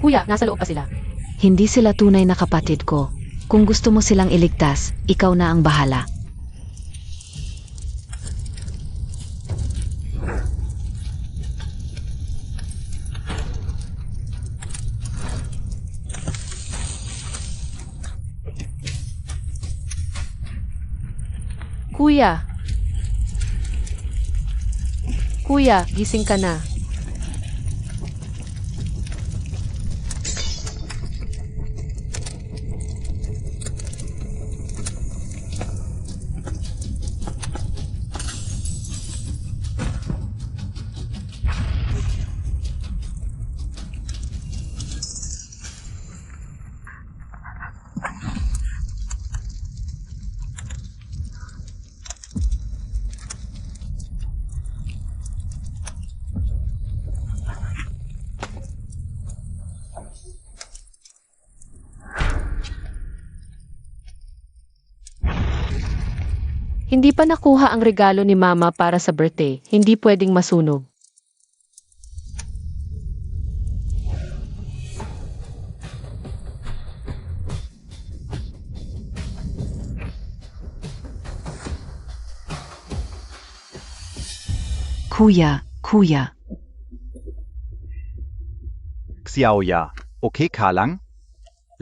Kuya, nasa loob pa sila. Hindi sila tunay na kapatid ko. Kung gusto mo silang iligtas, ikaw na ang bahala. Kuya. Kuya, gising ka na. Hindi pa nakuha ang regalo ni Mama para sa birthday. Hindi pwedeng masunog. Kuya. Xiaoya, okay ka lang?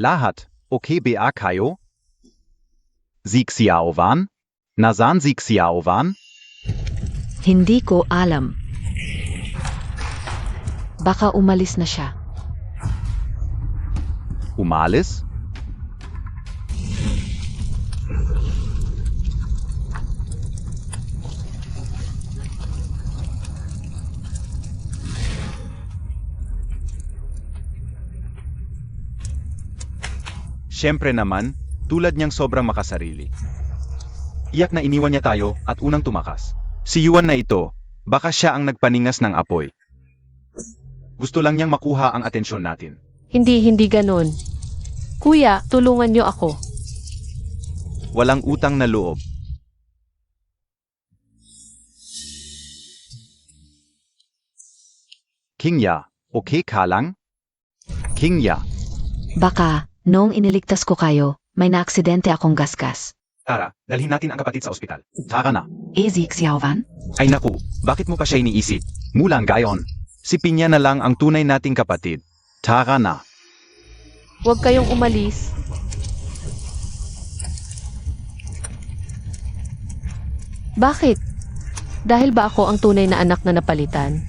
Lahat, okay ba kayo? Si Xiaowan? Nasaan si Xiaowan? Hindi ko alam. Baka umalis na siya. Umalis? Siyempre naman, tulad niyang sobrang makasarili. Iyak na iniwan niya tayo at unang tumakas. Si Yuan na ito, baka siya ang nagpaningas ng apoy. Gusto lang niyang makuha ang atensyon natin. Hindi ganon. Kuya, tulungan niyo ako. Walang utang na loob. Kingya, okay ka lang? Kingya, Baka, noong iniligtas ko kayo, may naaksidente akong gasgas. tara, dalhin natin ang kapatid sa ospital. Tara na. Si Xiaowan? Ay naku, bakit mo pa siya iniisip? Mulang gayon. Si Pinya na lang ang tunay nating kapatid. Tara na. Huwag kayong umalis. Bakit? Dahil ba ako ang tunay na anak na napalitan?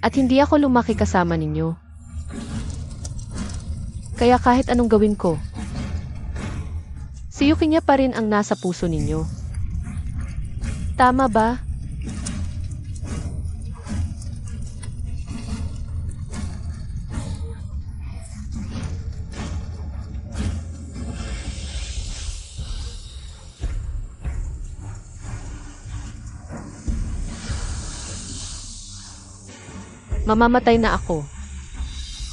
At hindi ako lumaki kasama ninyo. Kaya kahit anong gawin ko, si Yukinya pa rin ang nasa puso ninyo. Tama ba? Mamamatay na ako.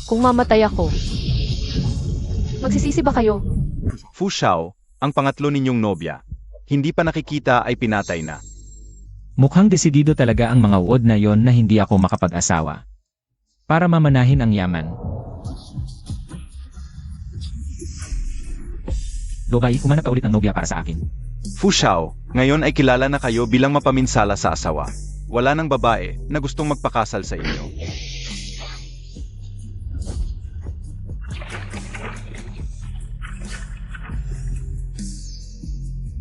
Kung mamatay ako, magsisisi ba kayo? Fu Xiao, ang pangatlo ninyong nobya. Hindi pa nakikita ay pinatay na. Mukhang desidido talaga ang mga uod na yon na hindi ako makapag-asawa. Para mamanahin ang yaman. Lobay, humanap ka ulit ng nobya para sa akin. Fu Xiao, ngayon ay kilala na kayo bilang mapaminsala sa asawa. Wala nang babae na gustong magpakasal sa inyo.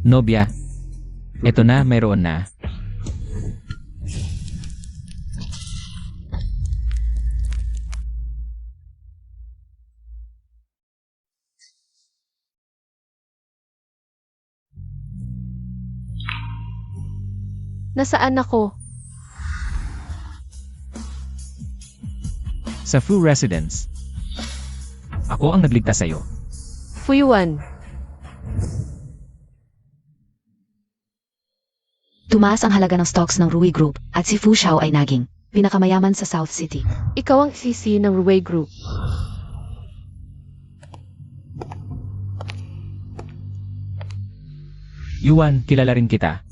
Nobya. Eto na, mayroon na. Nasaan ako? Sa Fu Residence. Ako ang nagligtas sa'yo. Fuyuan. Tumaas ang halaga ng stocks ng Rui Group at si Fu Xiao ay naging pinakamayaman sa South City. Ikaw ang sisi ng Ruwei Group. Yuan, kilala rin kita.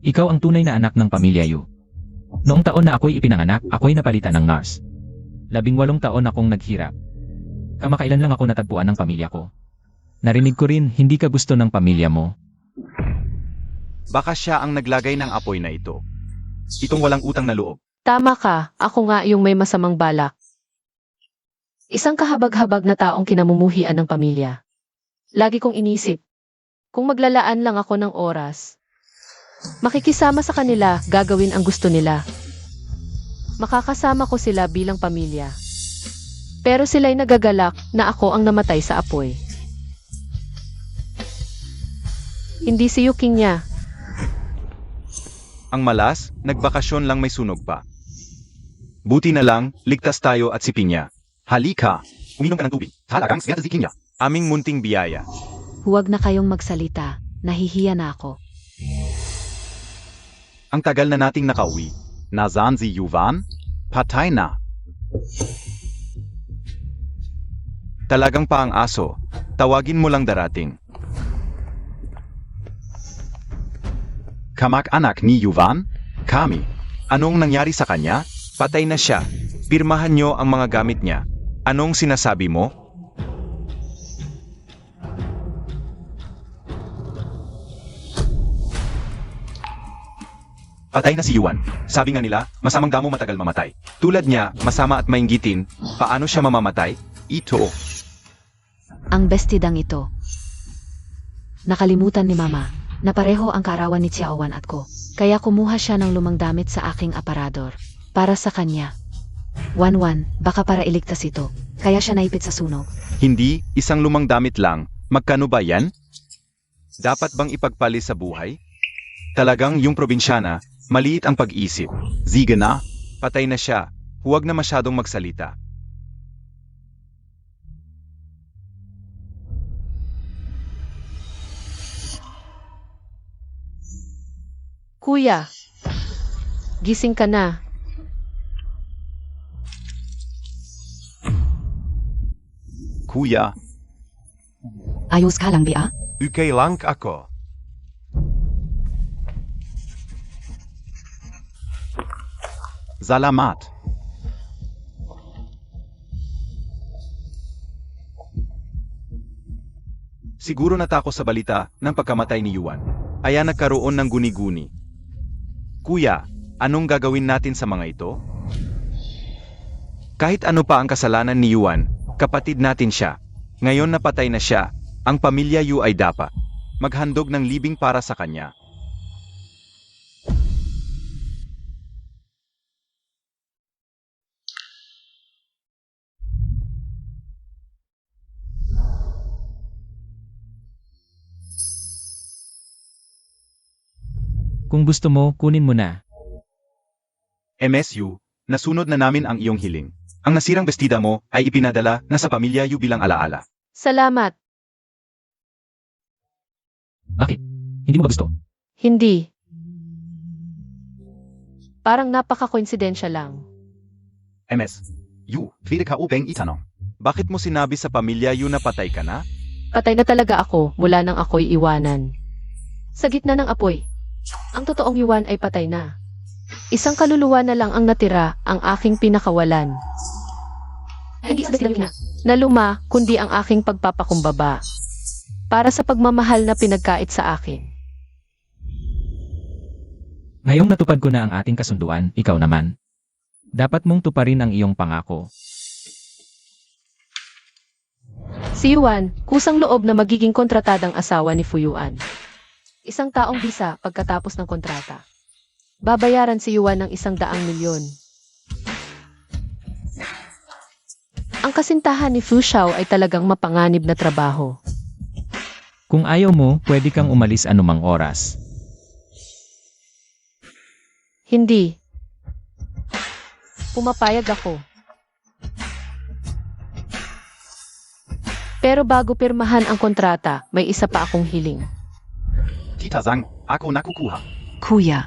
Ikaw ang tunay na anak ng pamilya Yu. Noong taon na ako'y ipinanganak, ako'y napalitan ng nurse. 18 taon akong naghirap. Kamakailan lang ako natagpuan ng pamilya ko. Narinig ko rin hindi ka gusto ng pamilya mo. Baka siya ang naglagay ng apoy na ito. Itong walang utang na loob. Tama ka, ako nga yung may masamang balak. Isang kahabag-habag na taong kinamumuhian ng pamilya. Lagi kong inisip, kung maglalaan lang ako ng oras, makikisama sa kanila, gagawin ang gusto nila. Makakasama ko sila bilang pamilya. Pero sila'y nagagalak na ako ang namatay sa apoy. Hindi si Yuking niya. Ang malas, nagbakasyon lang may sunog pa. Buti na lang, ligtas tayo at si Pinya. Halika! Uminom ka ng tubig. Talagang siya si Pinya. Aming munting biyaya. Huwag na kayong magsalita. Nahihiya na ako. Ang tagal na nating nakauwi. Nasaan si Yuvan? Patay na. Talagang pa ang aso. Tawagin mo lang darating. Kamag-anak ni Yuvan? Kami. Anong nangyari sa kanya? Patay na siya. Pirmahan niyo ang mga gamit niya. Anong sinasabi mo? Patay na si Yuan. Sabi nga nila, masamang damo matagal mamatay. Tulad niya, masama at mainggitin, paano siya mamamatay? Ito. Ang bestidang ito. Nakalimutan ni Mama na pareho ang kaarawan ni Xiaowan at ko. Kaya kumuha siya ng lumang damit sa aking aparador. Para sa kanya. Wanwan, baka para iligtas ito. Kaya siya naipit sa sunog. Hindi, isang lumang damit lang. Magkano ba yan? Dapat bang ipagpalis sa buhay? Talagang yung probinsyana, maliit ang pag-isip. Ziga na, patay na siya. Huwag na masyadong magsalita. Kuya, gising ka na. Kuya, Ayos ka lang, Bia? okay lang ako. Salamat. Siguro natako sa balita ng pagkamatay ni Yuan. Kaya nagkaroon ng guni-guni. Kuya, anong gagawin natin sa mga ito? Kahit ano pa ang kasalanan ni Yuan, kapatid natin siya. Ngayon napatay na siya, ang pamilya Yu ay dapat maghandog ng libing para sa kanya. Kung gusto mo, kunin mo na. MSU, nasunod na namin ang iyong hiling. Ang nasirang bestida mo ay ipinadala na sa pamilya Yu bilang alaala. Salamat. Bakit? Hindi mo ba gusto? Hindi. Parang napaka-koinsidensya lang. MSU, pwede ka upeng itanong. Bakit mo sinabi sa pamilya Yu na patay ka na? Patay na talaga ako mula nang ako'y iwanan. Sa gitna ng apoy, ang totoong Yuan ay patay na. Isang kaluluwa na lang ang natira, ang aking pinakawalan. Hindi na luma, kundi ang aking pagpapakumbaba. Para sa pagmamahal na pinagkait sa akin. Ngayong natupad ko na ang ating kasunduan, ikaw naman. Dapat mong tuparin ang iyong pangako. Si Yuan, kusang loob na magiging kontratadang asawa ni Fuyuan. Isang taong bisa pagkatapos ng kontrata. Babayaran si Yuan ng 100 milyon. Ang kasintahan ni Fu Xiao ay talagang mapanganib na trabaho. Kung ayaw mo, pwede kang umalis anumang oras. Hindi. Pumapayag ako. Pero bago pirmahan ang kontrata, may isa pa akong hiling. Tita Zhang, ako nakukuha. Kuya,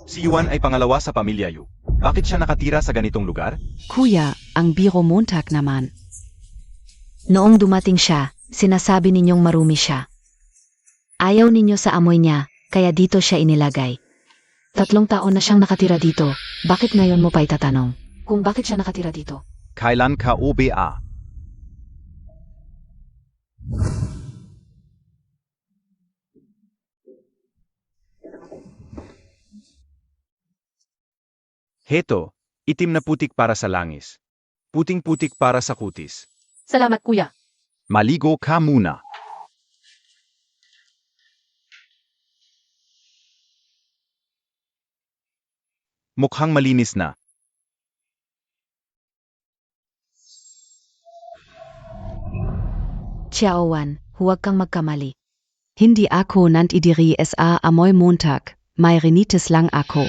Si Yuan ay pangalawa sa pamilya Yu. Bakit siya nakatira sa ganitong lugar? Kuya, ang biro Montag naman. Noong dumating siya, sinasabi ninyong marumi siya. Ayaw ninyo sa amoy niya, kaya dito siya inilagay. 3 taon na siyang nakatira dito. Bakit ngayon mo pa itatanong? Kung bakit siya nakatira dito? Kailan ka OBA? Heto, itim na putik para sa langis. Puting-putik para sa kutis. Salamat kuya. Maligo ka muna. Mukhang malinis na. Chiaowan, huwag kang magkamali. Hindi ako nandidiri sa amoy Montag. May rinitis lang ako.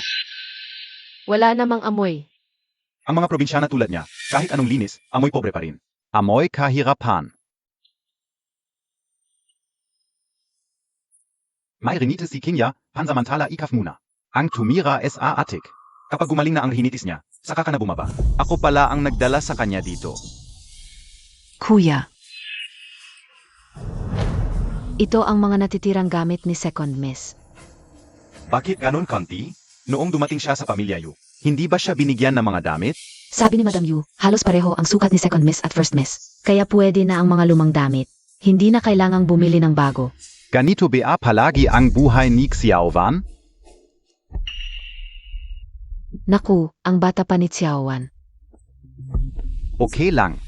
Wala namang amoy. Ang mga probinsyana tulad niya, kahit anong linis, amoy pobre pa rin. Amoy kahirapan. May rinitis si Kenya, pansamantala ikaf muna. Ang tumira sa atik. Kapag gumaling na ang rinitis niya, saka ka na bumaba. Ako pala ang nagdala sa kanya dito. Kuya. Ito ang mga natitirang gamit ni Second Miss. Bakit ganon konti? Noong dumating siya sa pamilya Yu, hindi ba siya binigyan ng mga damit? Sabi ni Madam Yu, halos pareho ang sukat ni Second Miss at First Miss. Kaya pwede na ang mga lumang damit. Hindi na kailangang bumili ng bago. Ganito ba palagi ang buhay ni Xiaowan? Naku, ang bata pa ni Xiaowan. Okay lang.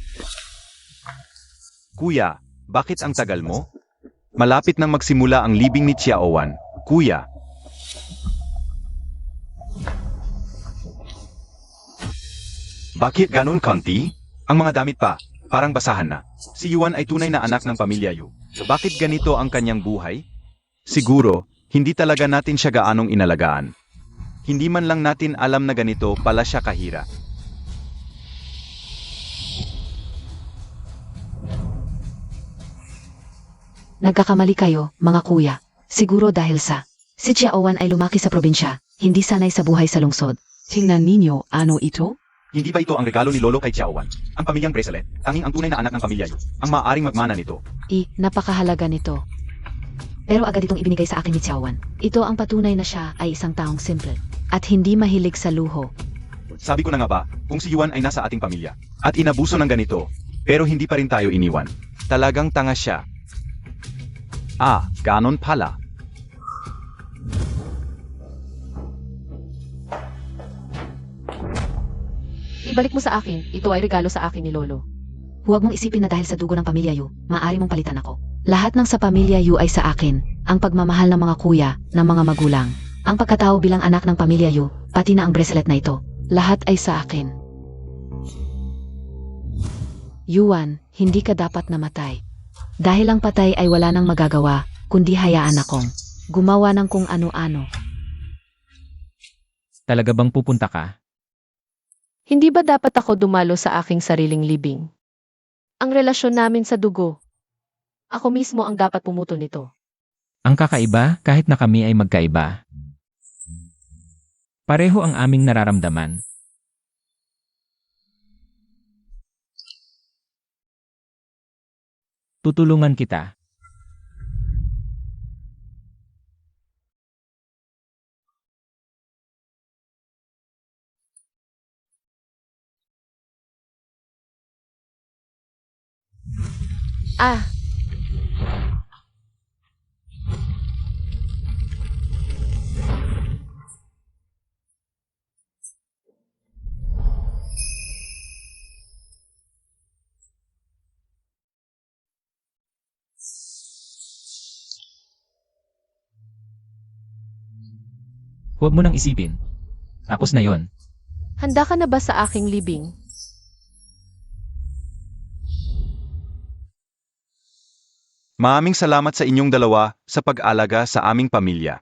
Kuya, bakit ang tagal mo? Malapit nang magsimula ang libing ni Xiaowan. Kuya. Bakit ganon konti? Ang mga damit pa, parang basahan na. Si Yuan ay tunay na anak ng pamilya Yu. Bakit ganito ang kanyang buhay? Siguro, hindi talaga natin siya gaanong inalagaan. Hindi man lang natin alam na ganito pala siya kahira. Nagkakamali kayo, mga kuya. Siguro dahil si Xiaowan ay lumaki sa probinsya, hindi sanay sa buhay sa lungsod. Tingnan ninyo, ano ito? Hindi ba ito ang regalo ni Lolo kay Xiaowan? Ang pamilyang bracelet, tanging ang tunay na anak ng pamilya Yu, ang maaaring magmana nito. Napakahalaga nito. Pero agad itong ibinigay sa akin ni Xiaowan. Ito ang patunay na siya ay isang taong simple at hindi mahilig sa luho. Sabi ko na nga ba, kung si Yuan ay nasa ating pamilya, at inabuso ng ganito, pero hindi pa rin tayo iniwan. Talagang tanga siya. Ah, ganon pala. Ibalik mo sa akin, ito ay regalo sa akin ni Lolo. Huwag mong isipin na dahil sa dugo ng pamilya Yu, maaari mong palitan ako. Lahat ng sa pamilya Yu ay sa akin, ang pagmamahal ng mga kuya, ng mga magulang, ang pagkatao bilang anak ng pamilya Yu, pati na ang bracelet na ito. Lahat ay sa akin. Yuan, hindi ka dapat namatay. Dahil ang patay ay wala nang magagawa, kundi hayaan akong gumawa ng kung ano-ano. Talaga bang pupunta ka? Hindi ba dapat ako dumalo sa aking sariling libing? Ang relasyon namin sa dugo. Ako mismo ang dapat pumuto nito. Ang kakaiba kahit na kami ay magkaiba. Pareho ang aming nararamdaman. Tutulungan kita. Ah, Huwag mo nang isipin. Tapos na yon. handa ka na ba sa aking libing? Maraming salamat sa inyong dalawa sa pag-alaga sa aming pamilya.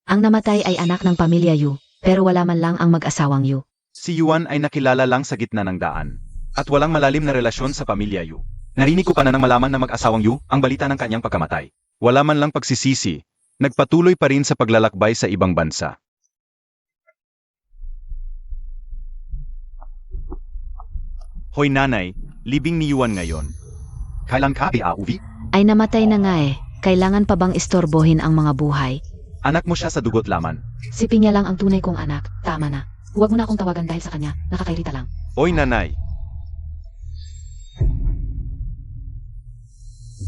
Ang namatay ay anak ng pamilya Yu, pero wala man lang ang mag-asawang Yu. Si Yuan ay nakilala lang sa gitna ng daan, at walang malalim na relasyon sa pamilya Yu. Narinig ko pa na nang malaman na mag-asawang Yu ang balita ng kanyang pagkamatay. Wala man lang pagsisisi, nagpatuloy pa rin sa paglalakbay sa ibang bansa. Hoy nanay, libing ni Yuan ngayon. Kailan ka uwi? Ay namatay na nga eh. Kailangan pa bang istorbohin ang mga buhay? Anak mo siya sa dugot laman. Si Pinya lang ang tunay kong anak. Tama na. Huwag mo na akong tawagan dahil sa kanya. Nakakairita lang. Oy nanay.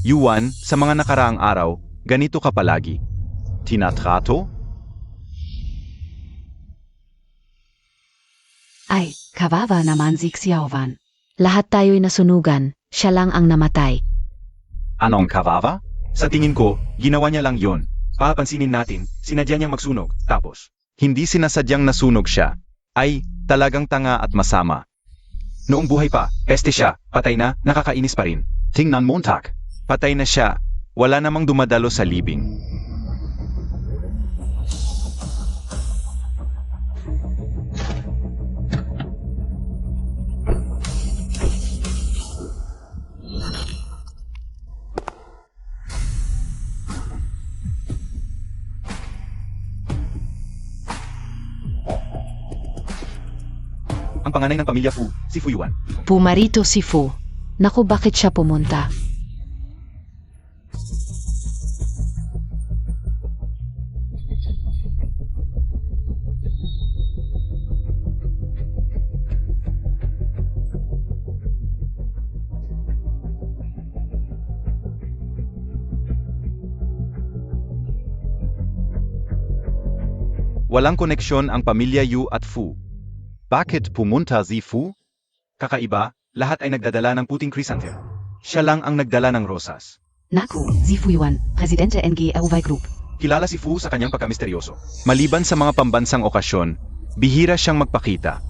Yuan, sa mga nakaraang araw, ganito ka palagi. Tinatrato? Ay, kawawa naman si Xiaowan. Lahat tayo'y nasunugan. Siya lang ang namatay. Anong kawawa? Sa tingin ko, ginawa niya lang yon. Papansinin natin, sinadya niyang magsunog, tapos. Hindi sinasadyang nasunog siya. Ay, talagang tanga at masama. Noong buhay pa, peste siya, patay na, nakakainis pa rin. Tingnan mo, Tak. Patay na siya, wala namang dumadalo sa libing. Ang panganay ng pamilya Fu, si Fu Yuan. Pumarito si Fu. Naku, bakit siya pumunta? Walang koneksyon ang pamilya Yu at Fu. Bakit pumunta si Fu? Kakaiba, lahat ay nagdadala ng puting chrysanthemum. Siya lang ang nagdala ng rosas. Naku, si Fu Yuan, Presidente NG Elvai Group. Kilala si Fu sa kanyang pagkamisteryoso. Maliban sa mga pambansang okasyon, bihira siyang magpakita.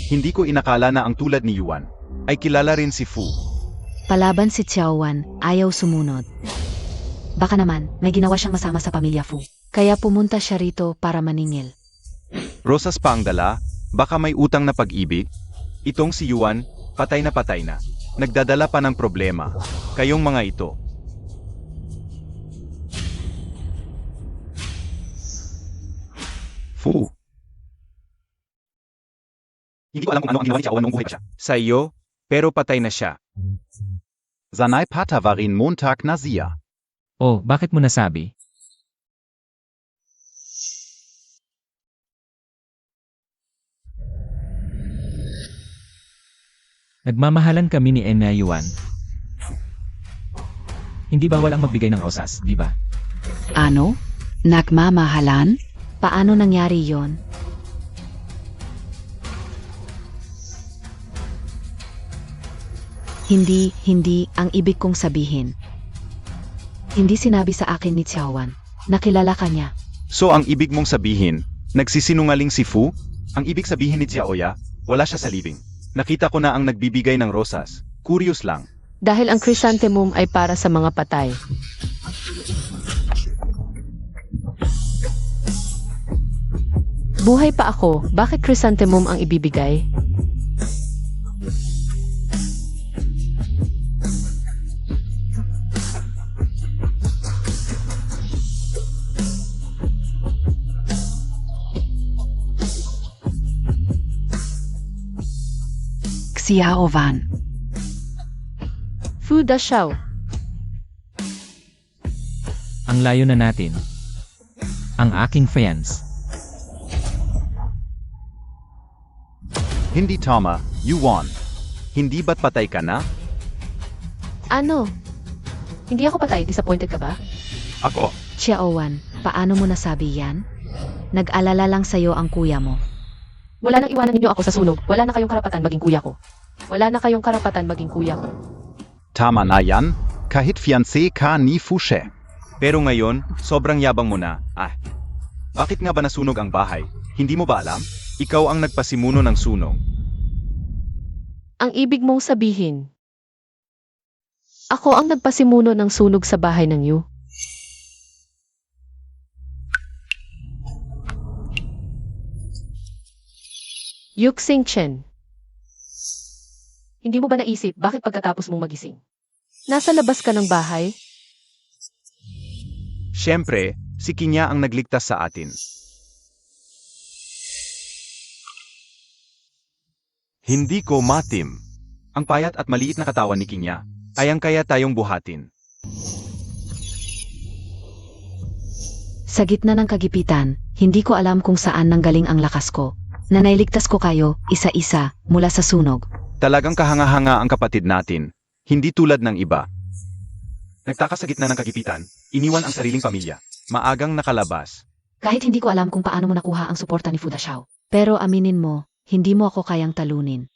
Hindi ko inakala na ang tulad ni Yuan ay kilala rin si Fu. Palaban si Xiaowan, ayaw sumunod. Baka naman, may ginawa siyang masama sa pamilya Fu. Kaya pumunta siya rito para maningil. Rosas pa ang dala, baka may utang na pag-ibig. Itong si Yuan, patay na patay na. Nagdadala pa ng problema. Kayong mga ito. Fu. Hindi ko alam kung ano ang ginawa ni Xiaowan noong buhay pa siya. Sa iyo, pero patay na siya. Sanay patawarin Montag na siya. Oh, bakit mo nasabi? Nagmamahalan kami ni Ena Yuan. Hindi bawal ang magbigay ng rosas, di ba? Ano? Nagmamahalan? Paano nangyari yon? Hindi ang ibig kong sabihin. Hindi sinabi sa akin ni Xiaowan. Nakilala ka niya. So ang ibig mong sabihin, nagsisinungaling si Fu? Ang ibig sabihin ni Xiaoya, wala siya sa libing. Nakita ko na ang nagbibigay ng rosas. Curious lang. Dahil ang chrysanthemum ay para sa mga patay. Buhay pa ako, bakit chrysanthemum ang ibibigay? Xiaowan. Fu Da Xiao. Ang layo na natin. Ang aking friends. Hindi tama, Yuan. Hindi ba't patay ka na? Ano? Hindi ako patay, disappointed ka ba? Ako. Xiaowan, paano mo nasabi yan? Nag-alala lang sa'yo ang kuya mo. Wala nang iwanan ninyo ako sa sunog. Wala na kayong karapatan maging kuya ko. Wala na kayong karapatan maging kuya ko. Tama na yan. Kahit fiancé ka ni Fu She. Pero ngayon, sobrang yabang mo na. Bakit nga ba nasunog ang bahay? Hindi mo ba alam? Ikaw ang nagpasimuno ng sunog. Ang ibig mong sabihin, ako ang nagpasimuno ng sunog sa bahay ng Yu. Yuxing Chen. Hindi mo ba naisip bakit pagkatapos mong magising? Nasa labas ka ng bahay? Siyempre, si Kinya ang nagligtas sa atin. Hindi ko matim. Ang payat at maliit na katawan ni Kinya ay ang kaya tayong buhatin. Sa gitna ng kagipitan, hindi ko alam kung saan nanggaling ang lakas ko. Na nailigtas ko kayo, isa-isa, mula sa sunog. Talagang kahanga-hanga ang kapatid natin, hindi tulad ng iba. Nagtaka sa gitna ng kagipitan, iniwan ang sariling pamilya. Maagang nakalabas. Kahit hindi ko alam kung paano mo nakuha ang suporta ni Fuda Xiao. Pero aminin mo, hindi mo ako kayang talunin.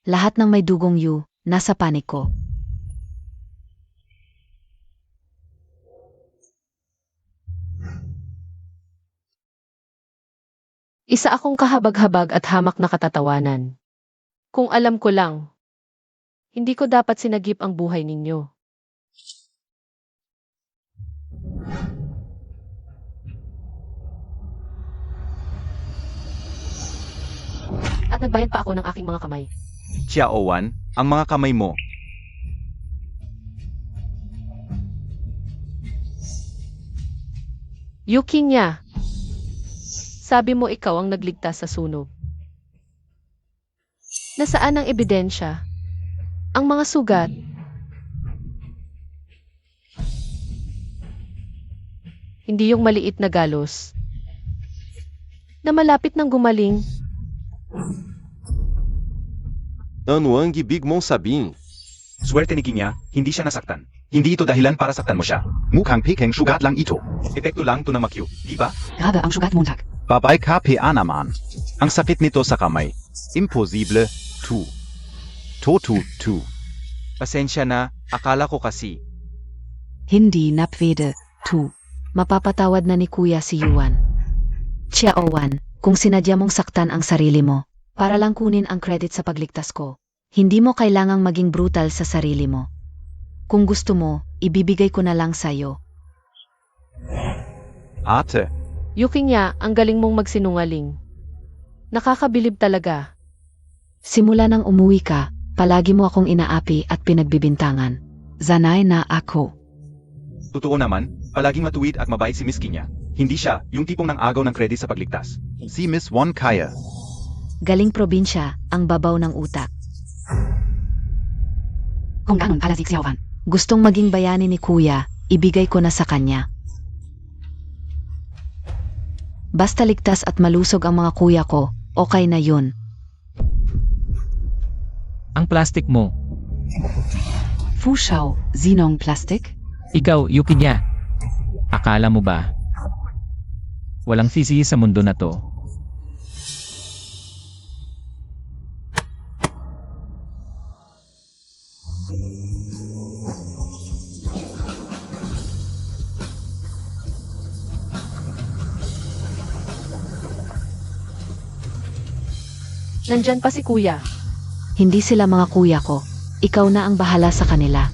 Lahat ng may dugong Yu, nasa panik ko. Isa akong kahabag-habag at hamak na katatawanan. Kung alam ko lang, hindi ko dapat sinagip ang buhay ninyo. At nagbayad pa ako ng aking mga kamay. Xiaowan, ang mga kamay mo. Yuki niya. Sabi mo ikaw ang nagligtas sa sunog. Nasaan ang ebidensya? Ang mga sugat? Hindi yung maliit na galos. Na malapit nang gumaling. Ano ang ibig mong sabihin? Swerte ni Kinya, hindi siya nasaktan. Hindi ito dahilan para saktan mo siya. Mukhang peking sugat lang ito. Epekto lang to ng makyu, di ba? Grabe ang sugat Montag. Babay ka naman. Ang sakit nito sa kamay. Imposible, tu. Tu. Pasensya na, akala ko kasi. Hindi na pwede, tu. Mapapatawad na ni Kuya si Yuan. Xiaowan, kung sinadya mong saktan ang sarili mo, para lang kunin ang credit sa pagligtas ko, hindi mo kailangang maging brutal sa sarili mo. Kung gusto mo, ibibigay ko na lang sa'yo. Ate, Yuki niya, ang galing mong magsinungaling. Nakakabilib talaga. Simula nang umuwi ka, palagi mo akong inaapi at pinagbibintangan. Zanay na ako. totoo naman, palaging matuwid at mabait si Miss Kinya. Hindi siya, yung tipong nang agaw ng credit sa pagligtas. Si Miss Won kaya. Galing probinsya, ang babaw ng utak. Kung ganun pala si Xiaowan. Gustong maging bayani ni Kuya, ibigay ko na sa kanya. Basta ligtas at malusog ang mga kuya ko, okay na yun. Ang plastic mo. Fushao, zinong plastic? Ikaw, Yuki niya. Akala mo ba? Walang sisi sa mundo na to. Nandyan pa si Kuya. Hindi sila mga kuya ko. Ikaw na ang bahala sa kanila.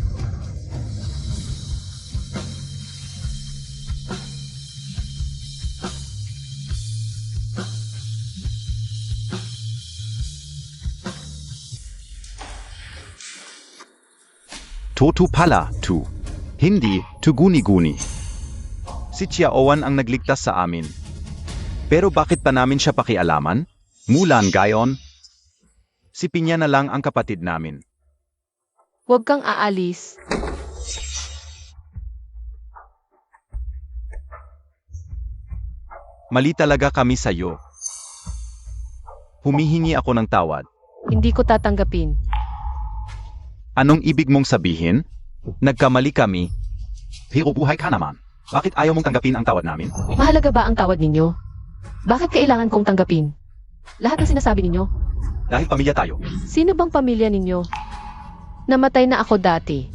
Totu pala, tu. Hindi, tuguni-guni. Si Xiaowan ang nagligtas sa amin. Pero bakit pa namin siya pakialaman? Mulan gayon. Si Pinya na lang ang kapatid namin. Huwag kang aalis. Mali talaga kami sa'yo. Humihingi ako ng tawad. Hindi ko tatanggapin. Anong ibig mong sabihin? Nagkamali kami. Pero buhay ka naman. Bakit ayaw mong tanggapin ang tawad namin? Mahalaga ba ang tawad ninyo? Bakit kailangan kong tanggapin? Lahat ng sinasabi ninyo? Dahil pamilya tayo. Sino bang pamilya ninyo? Namatay na ako dati.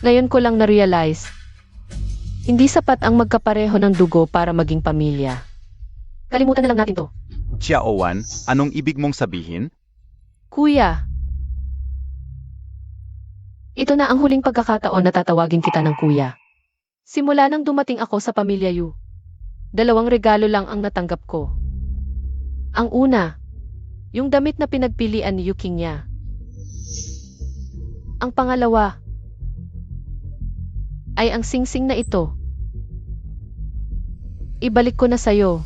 Ngayon ko lang na-realize. Hindi sapat ang magkapareho ng dugo para maging pamilya. Kalimutan na lang natin to. Xiaowan, anong ibig mong sabihin? Kuya. Ito na ang huling pagkakataon na tatawagin kita ng kuya. Simula nang dumating ako sa pamilya Yu, 2 regalo lang ang natanggap ko. Ang una, yung damit na pinagpilian ni Yuki niya. Ang pangalawa, ay ang singsing na ito. Ibalik ko na sa'yo.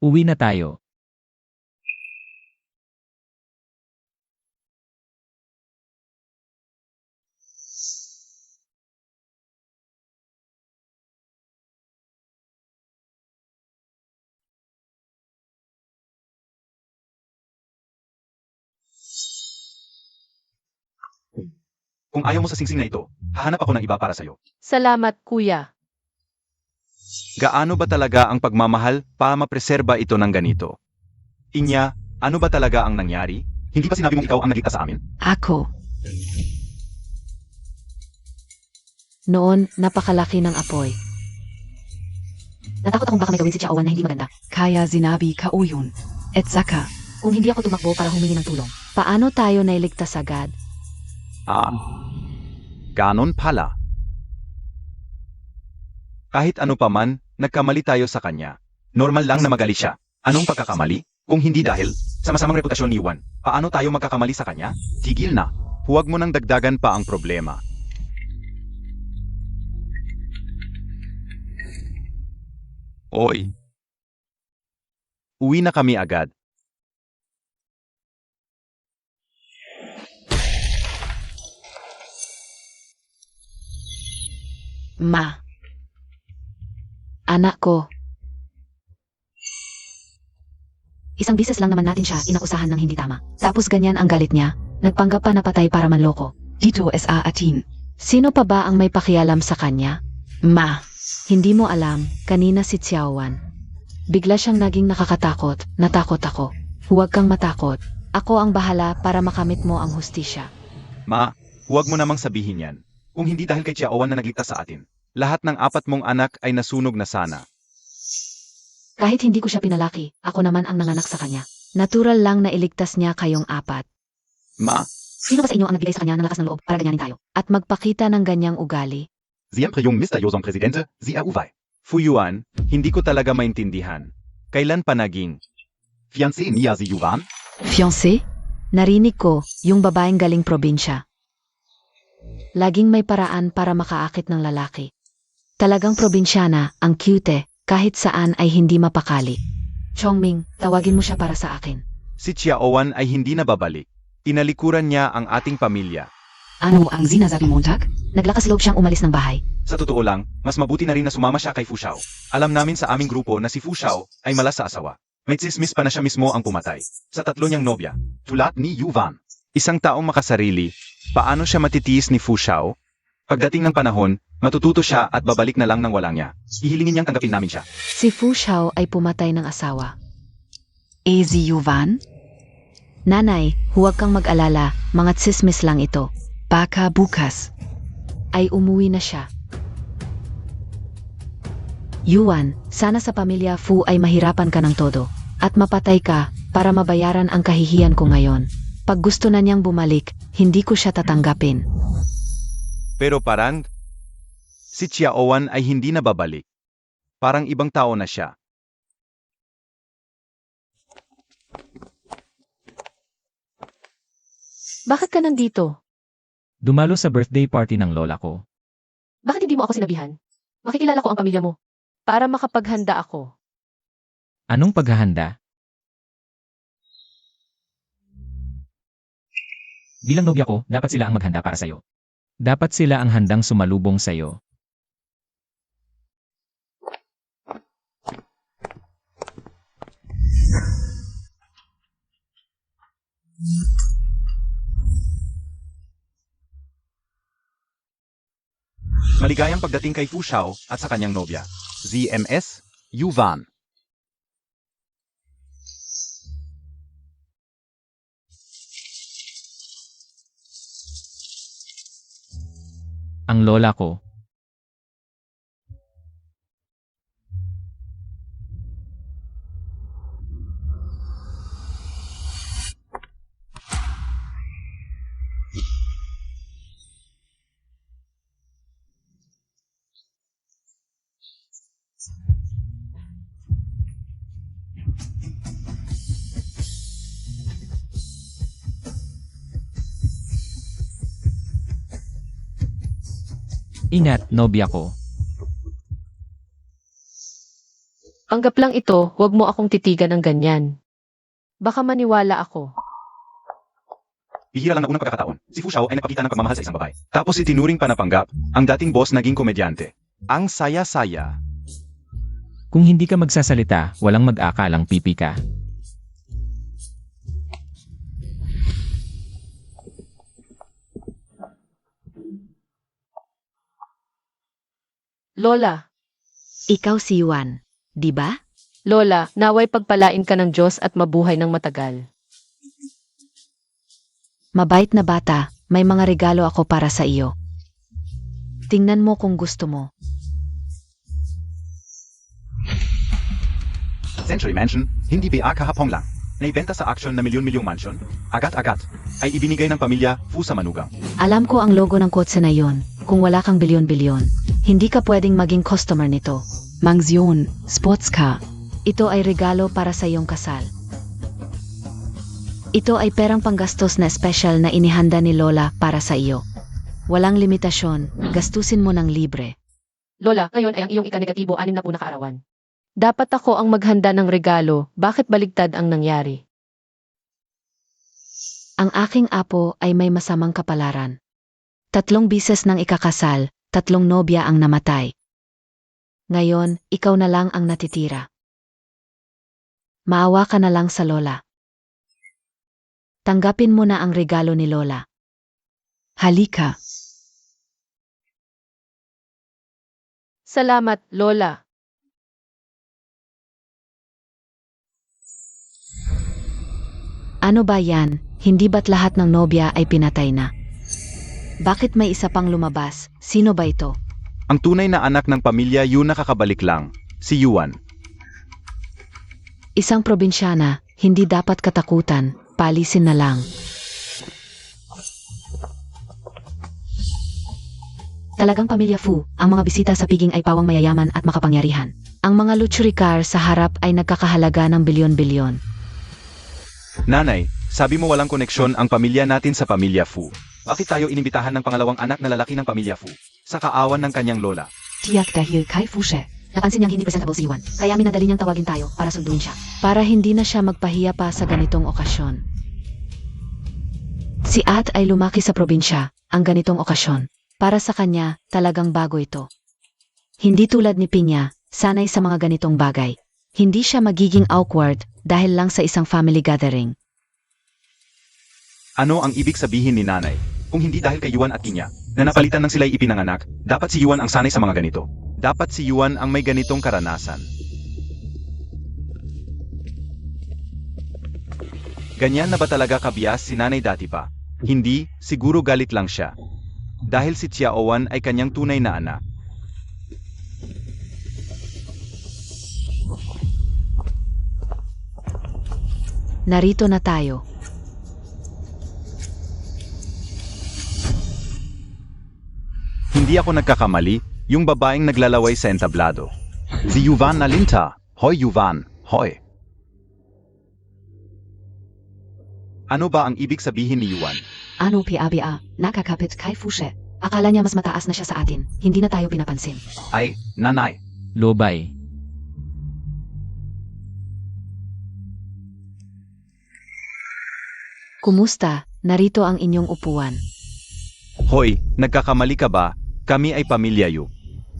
Uwi na tayo. Kung ayaw mo sa singsing na ito, hahanap ako ng iba para sa'yo. Salamat, kuya. Gaano ba talaga ang pagmamahal para mapreserba ito ng ganito? Inya, ano ba talaga ang nangyari? Hindi ba sinabi mong ikaw ang nagligtas sa amin? Ako. Noon, napakalaki ng apoy. Natakot akong baka may gawin si Chaowan na hindi maganda. Kaya zinabi ka o yun. At saka, Kung hindi ako tumakbo para humingi ng tulong, paano tayo nailigtas agad? Ganon pala. Kahit ano pa man, nagkamali tayo sa kanya. Normal lang na magali siya. Anong pagkakamali? Kung hindi dahil sa masamang reputasyon ni Juan, paano tayo magkakamali sa kanya? Tigil na. Huwag mo nang dagdagan pa ang problema. Oy. Uwi na kami agad. Ma. Anak ko. Isang bises lang naman natin siya inakusahan ng hindi tama. Tapos ganyan ang galit niya. Nagpanggap pa na patay para manloko. dito sa atin. Sino pa ba ang may pakialam sa kanya? Ma. Hindi mo alam, kanina si Xiaowan. Bigla siyang naging nakakatakot, natakot ako. Huwag kang matakot. Ako ang bahala para makamit mo ang hustisya. Ma, huwag mo namang sabihin yan. Kung hindi dahil kay Chiaowan na nagligtas sa atin, lahat ng 4 mong anak ay nasunog na sana. Kahit hindi ko siya pinalaki, ako naman ang nanganak sa kanya. Natural lang na iligtas niya kayong 4. Ma, Sino ba sa inyo ang nagbigay sa kanya ng lakas ng loob para ganyanin tayo? At magpakita ng ganyang ugali? Siyempre yung misteryosong presidente, si Uway. Fuyuan, hindi ko talaga maintindihan. Kailan pa naging fiancé niya si Yuan? Fiancé? Narinig ko, yung babaeng galing probinsya. Laging may paraan para makaakit ng lalaki. Talagang probinsyana, ang cute, kahit saan ay hindi mapakali. Chongming, tawagin mo siya para sa akin. Si Chiaowan ay hindi na babalik. Tinalikuran niya ang ating pamilya. Ano ang sinasabi mo, Tak? Naglakas loob siyang umalis ng bahay. Sa totoo lang, mas mabuti na rin na sumama siya kay Fu Xiao. Alam namin sa aming grupo na si Fu Xiao ay malas sa asawa. May tsismis pa na siya mismo ang pumatay. Sa 3 niyang nobya, tulad ni Yuvan. Isang taong makasarili, paano siya matitiis ni Fu Xiao? Pagdating ng panahon, matututo siya at babalik na lang ng walang niya. Ihilingin niyang tanggapin namin siya. Si Fu Xiao ay pumatay ng asawa. Si Yuvan? Nanay, huwag kang mag-alala, mga tsismis lang ito. Baka bukas. Ay umuwi na siya. Yuan, sana sa pamilya Fu ay mahirapan ka ng todo. At mapatay ka, para mabayaran ang kahihiyan ko ngayon. Pag gusto na niyang bumalik, hindi ko siya tatanggapin. Pero parang, si Chiaowan ay hindi na babalik. Parang ibang tao na siya. Bakit ka nandito? Dumalo sa birthday party ng lola ko. Bakit hindi mo ako sinabihan? Makikilala ko ang pamilya mo. Para makapaghanda ako. Anong paghahanda? Bilang nobya ko, dapat sila ang maghanda para sa'yo. Dapat sila ang handang sumalubong sa'yo. Maligayang pagdating kay Fu Xiao at sa kanyang nobya, ZMS, Yuvan. Ang lola ko. Ingat, nobya ko. Panggap lang ito, huwag mo akong titigan ng ganyan. Baka maniwala ako. Bihira lang na unang pagkakataon, si Fu Xiao ay nagpakita ng pagmamahal sa isang babae. Tapos itinuring pa na panggap, ang dating boss naging komedyante. Ang saya-saya. Kung hindi ka magsasalita, walang mag-akalang pipi ka. Lola, Ikaw si Yuan, di ba? Lola, naway pagpalain ka ng Diyos at mabuhay ng matagal. Mabait na bata, may mga regalo ako para sa iyo. Tingnan mo kung gusto mo. Century Mansion, hindi ba kahapon lang. Naibenta sa aksyon na milyon-milyong mansion. Agad-agad, ay ibinigay ng pamilya Fu sa manugang. Alam ko ang logo ng kotse na yon. Kung wala kang bilyon-bilyon, hindi ka pwedeng maging customer nito. Mansion, sports car. Ito ay regalo para sa iyong kasal. Ito ay perang panggastos na espesyal na inihanda ni Lola para sa iyo. Walang limitasyon, gastusin mo ng libre. Lola, ngayon ay ang iyong ika-negatibo 6 na kaarawan. Dapat ako ang maghanda ng regalo, bakit baligtad ang nangyari? Ang aking apo ay may masamang kapalaran. 3 bises nang ikakasal, 3 nobya ang namatay. Ngayon, ikaw na lang ang natitira. Maawa ka na lang sa Lola. Tanggapin mo na ang regalo ni Lola. Halika. Salamat, Lola. Ano ba yan? Hindi ba't lahat ng nobya ay pinatay na? Bakit may isa pang lumabas? Sino ba ito? Ang tunay na anak ng pamilya Yu nakakabalik lang, si Yuan. Isang probinsyana, hindi dapat katakutan, palisin na lang. Talagang pamilya Fu, ang mga bisita sa piging ay pawang mayayaman at makapangyarihan. Ang mga luxury car sa harap ay nagkakahalaga ng bilyon-bilyon. Nanay, sabi mo walang koneksyon ang pamilya natin sa pamilya Fu. Bakit tayo inimbitahan ng pangalawang anak na lalaki ng pamilya Fu? Sa kaawan ng kanyang lola. Tiyak dahil kay Fushe. Napansin niyang hindi presentable si Yuan, kaya minadali niyang tawagin tayo para sunduin siya. Para hindi na siya magpahiya pa sa ganitong okasyon. Si At ay lumaki sa probinsya, ang ganitong okasyon. Para sa kanya, talagang bago ito. Hindi tulad ni Pinya, sanay sa mga ganitong bagay. Hindi siya magiging awkward dahil lang sa isang family gathering. Ano ang ibig sabihin ni nanay? Kung hindi dahil kay Yuan at Kinya, na napalitan ng sila'y ipinanganak, dapat si Yuan ang sanay sa mga ganito. Dapat si Yuan ang may ganitong karanasan. Ganyan na ba talaga kabias si nanay dati pa? Hindi, siguro galit lang siya. Dahil si Xiaowan ay kanyang tunay na anak. Narito na tayo. Hindi ako nagkakamali, yung babaeng naglalaway sa entablado. Si Yuvan Nalinta. Hoy Yuvan, hoy. Ano ba ang ibig sabihin ni Yuan? Ano PABA, nakakapit kay Fushe. Akala niya mas mataas na siya sa atin. Hindi na tayo pinapansin. Ay, nanay. Lobay. Kumusta? Narito ang inyong upuan. Hoy, nagkakamali ka ba? Kami ay pamilya Yu.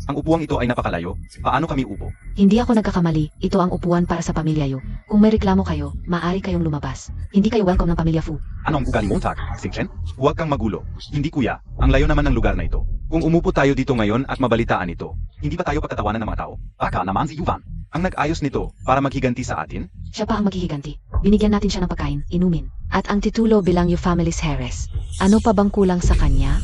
Ang upuang ito ay napakalayo. Paano kami upo? Hindi ako nagkakamali. Ito ang upuan para sa pamilya Yu. Kung may reklamo kayo, maaari kayong lumabas. Hindi kayo welcome ng pamilya Fu. Anong ugali mo, Tak? Singchen? Huwag kang magulo. Hindi kuya, ang layo naman ng lugar na ito. Kung umupo tayo dito ngayon at mabalitaan ito, hindi ba tayo pagtatawanan ng mga tao? Baka naman si Yuvan. Ang nag-ayos nito para maghiganti sa atin? Siya pa ang maghihiganti. Binigyan natin siya ng pagkain, inumin. At ang titulo bilang Yu Family's Heiress. Ano pa bang kulang sa kanya?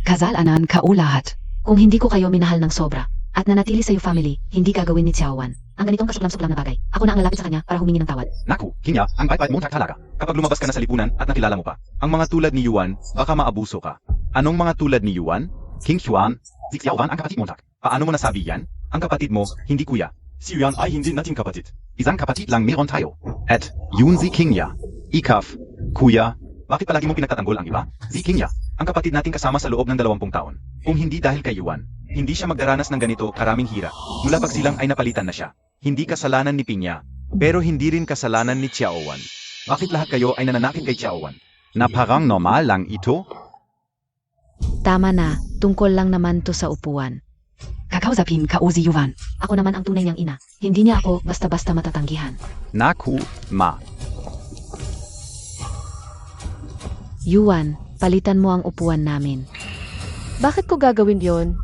Kasalanan kaulahat. Kung hindi ko kayo minahal ng sobra, at nanatili sa Yu Family, hindi gagawin ni Xiaowan ang ganitong kasuklam-suklam na bagay. Ako na ang lalapit sa kanya para humingi ng tawad. Naku, Kinya, ang bait-bait mo talaga. Kapag lumabas ka na sa lipunan at nakilala mo pa, ang mga tulad ni Yuan, baka maabuso ka. Anong mga tulad ni Yuan? King Xuan, si Xiaowan ang kapatid mo, Tak. Paano mo nasabi yan? Ang kapatid mo, hindi kuya. Si Yuan ay hindi nating kapatid. Isang kapatid lang meron tayo. At yun si Kingya. Ikaf, kuya, bakit palagi mo pinagtatanggol ang iba? Si Kingya, ang kapatid nating kasama sa loob ng 20 taon. Kung hindi dahil kay Yuan, hindi siya magdaranas ng ganito karaming hira. Mula pag silang ay napalitan na siya. Hindi kasalanan ni Pinya, pero hindi rin kasalanan ni Xiaowan. Bakit lahat kayo ay nananakit kay Xiaowan? Na parang normal lang ito? Tama na, tungkol lang naman to sa upuan. Kakausapin ka o si Yuvan. Ako naman ang tunay niyang ina. Hindi niya ako basta-basta matatanggihan. Naku, ma. Yuan, palitan mo ang upuan namin. Bakit ko gagawin yon?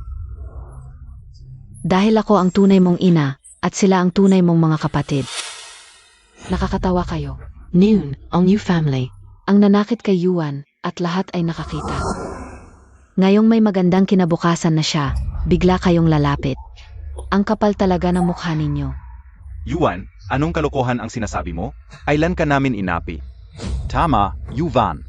Dahil ako ang tunay mong ina at sila ang tunay mong mga kapatid. Nakakatawa kayo. Noon, ang new family. Ang nanakit kay Yuan at lahat ay nakakita. Ngayong may magandang kinabukasan na siya, bigla kayong lalapit. Ang kapal talaga ng mukha ninyo. Yuan, anong kalokohan ang sinasabi mo? Ailan ka namin inapi? Tama, Yuvan.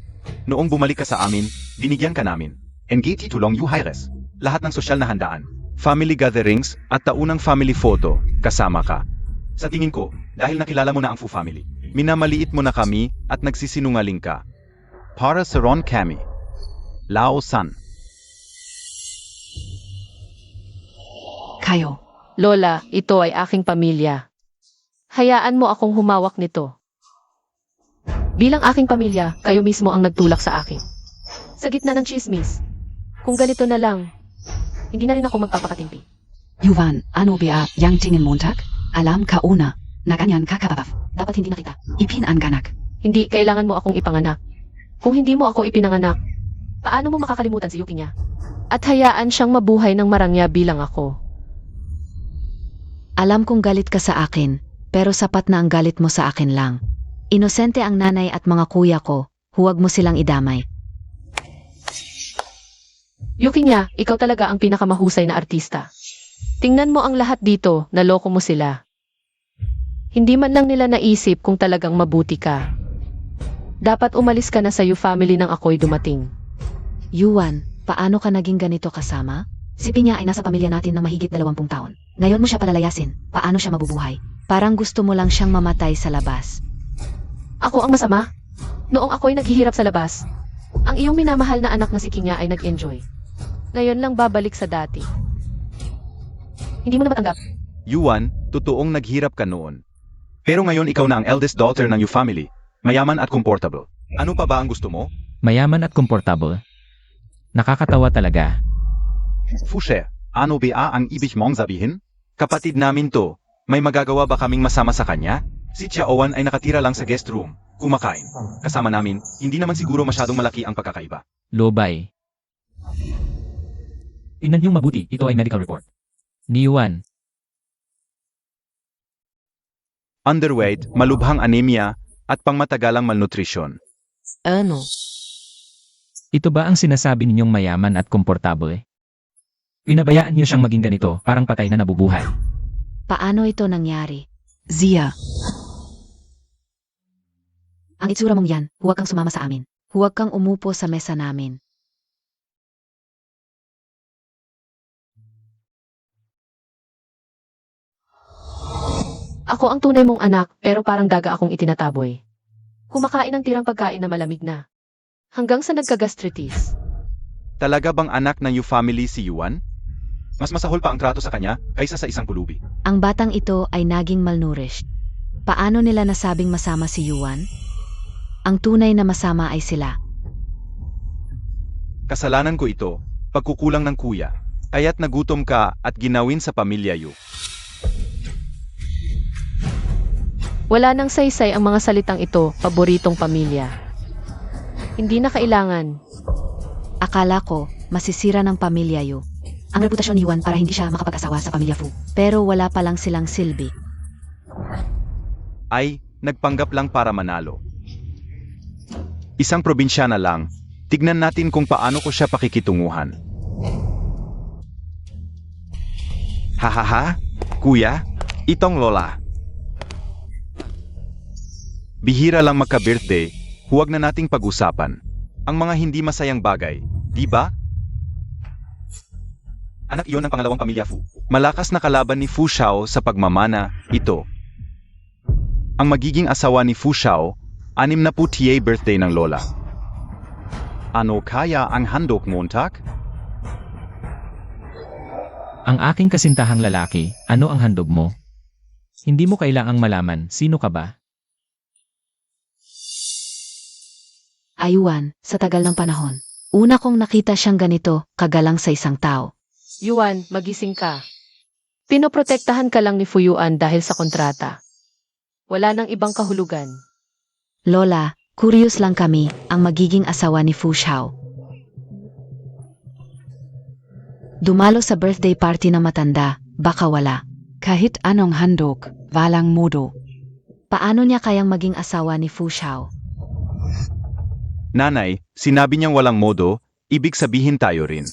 Noong bumalik ka sa amin, binigyan ka namin. Engiti tulong Yuhaires. Lahat ng sosyal na handaan, family gatherings at taunang family photo, kasama ka. Sa tingin ko, dahil nakilala mo na ang Fu family, minamaliit mo na kami at nagsisinungaling ka. Para sa Ron Kami. Lao San. Kayo. Lola, ito ay aking pamilya. Hayaan mo akong humawak nito. Bilang aking pamilya, kayo mismo ang nagtulak sa akin. Sa gitna ng chismis. Kung ganito na lang, hindi na rin ako magpapakatimpi. Yuvan, ano ba yang tingin Montag? Alam ka una. Na ganyan kakababaf. Dapat hindi na kita. Ipinanganak. Hindi, kailangan mo akong ipanganak. Kung hindi mo ako ipinanganak, paano mo makakalimutan si Yuki niya? At hayaan siyang mabuhay ng marangya bilang ako. Alam kong galit ka sa akin, pero sapat na ang galit mo sa akin lang. Inosente ang nanay at mga kuya ko, huwag mo silang idamay. Yuki niya, ikaw talaga ang pinakamahusay na artista. Tingnan mo ang lahat dito, naloko mo sila. Hindi man lang nila naisip kung talagang mabuti ka. Dapat umalis ka na sa family nang ako'y dumating. Yuan, paano ka naging ganito kasama? Si Pinya ay nasa pamilya natin ng mahigit 20 taon. Ngayon mo siya palalayasin. Paano siya mabubuhay? Parang gusto mo lang siyang mamatay sa labas. Ako ang masama. Noong ako'y naghihirap sa labas, ang iyong minamahal na anak na si Kinya ay nag-enjoy. Ngayon lang babalik sa dati. Hindi mo na matanggap. Yuan, totoong naghirap ka noon. Pero ngayon ikaw na ang eldest daughter ng Yu family, mayaman at comfortable. Ano pa ba ang gusto mo? Mayaman at komportable. Nakakatawa talaga. Fushe, ano ba ang ibig mong sabihin? Kapatid namin to, may magagawa ba kaming masama sa kanya? Si Chaowan ay nakatira lang sa guest room, kumakain. Kasama namin, hindi naman siguro masyadong malaki ang pagkakaiba. Lobay. Tingnan niyong mabuti, ito ay medical report. Ni Yuan, Underweight, malubhang anemia, at pangmatagalang malnutrition. Ano? ito ba ang sinasabi ninyong mayaman at komportable? Pinabayaan niyo siyang maging ganito, parang patay na nabubuhay. Paano ito nangyari? Zia. Ang itsura mong yan, huwag kang sumama sa amin. Huwag kang umupo sa mesa namin. Ako ang tunay mong anak, pero parang daga akong itinataboy. Kumakain ng tirang pagkain na malamig na. Hanggang sa nagka-gastritis. Talaga bang anak ng Yu family si Yuan? Mas masahol pa ang trato sa kanya kaysa sa isang pulubi. Ang batang ito ay naging malnourished. Paano nila nasabing masama si Yuan? Ang tunay na masama ay sila. Kasalanan ko ito, pagkukulang ng kuya, kaya't nagutom ka at ginawin sa pamilya Yu. Wala nang saysay ang mga salitang ito, paboritong pamilya. Hindi na kailangan. Akala ko, masisira ng pamilya Yu. Ang reputasyon ni Yuan para hindi siya makapag-asawa sa pamilya Fu. Pero wala pa lang silang silbi. Ay, nagpanggap lang para manalo. Isang probinsya na lang, tignan natin kung paano ko siya pakikitunguhan. Hahaha, kuya, itong lola. Bihira lang magka-birthday, huwag na nating pag-usapan. Ang mga hindi masayang bagay, di ba? Anak iyon ng pangalawang pamilya Fu. Malakas na kalaban ni Fu Xiao sa pagmamana, ito. Ang magiging asawa ni Fu Xiao, 60 birthday ng lola. Ano kaya ang handog Montag? Ang aking kasintahang lalaki, ano ang handog mo? Hindi mo kailangang malaman, sino ka ba? Ayuan, sa tagal ng panahon. Una kong nakita siyang ganito, kagalang sa isang tao. Yuan, magising ka. Pinoprotektahan ka lang ni Fuyuan dahil sa kontrata. Wala nang ibang kahulugan. Lola, curious lang kami, ang magiging asawa ni Fu Xiao. Dumalo sa birthday party ng matanda, baka wala. Kahit anong handog, walang modo. Paano niya kayang maging asawa ni Fu Xiao? Nanay, sinabi niyang walang modo, ibig sabihin tayo rin.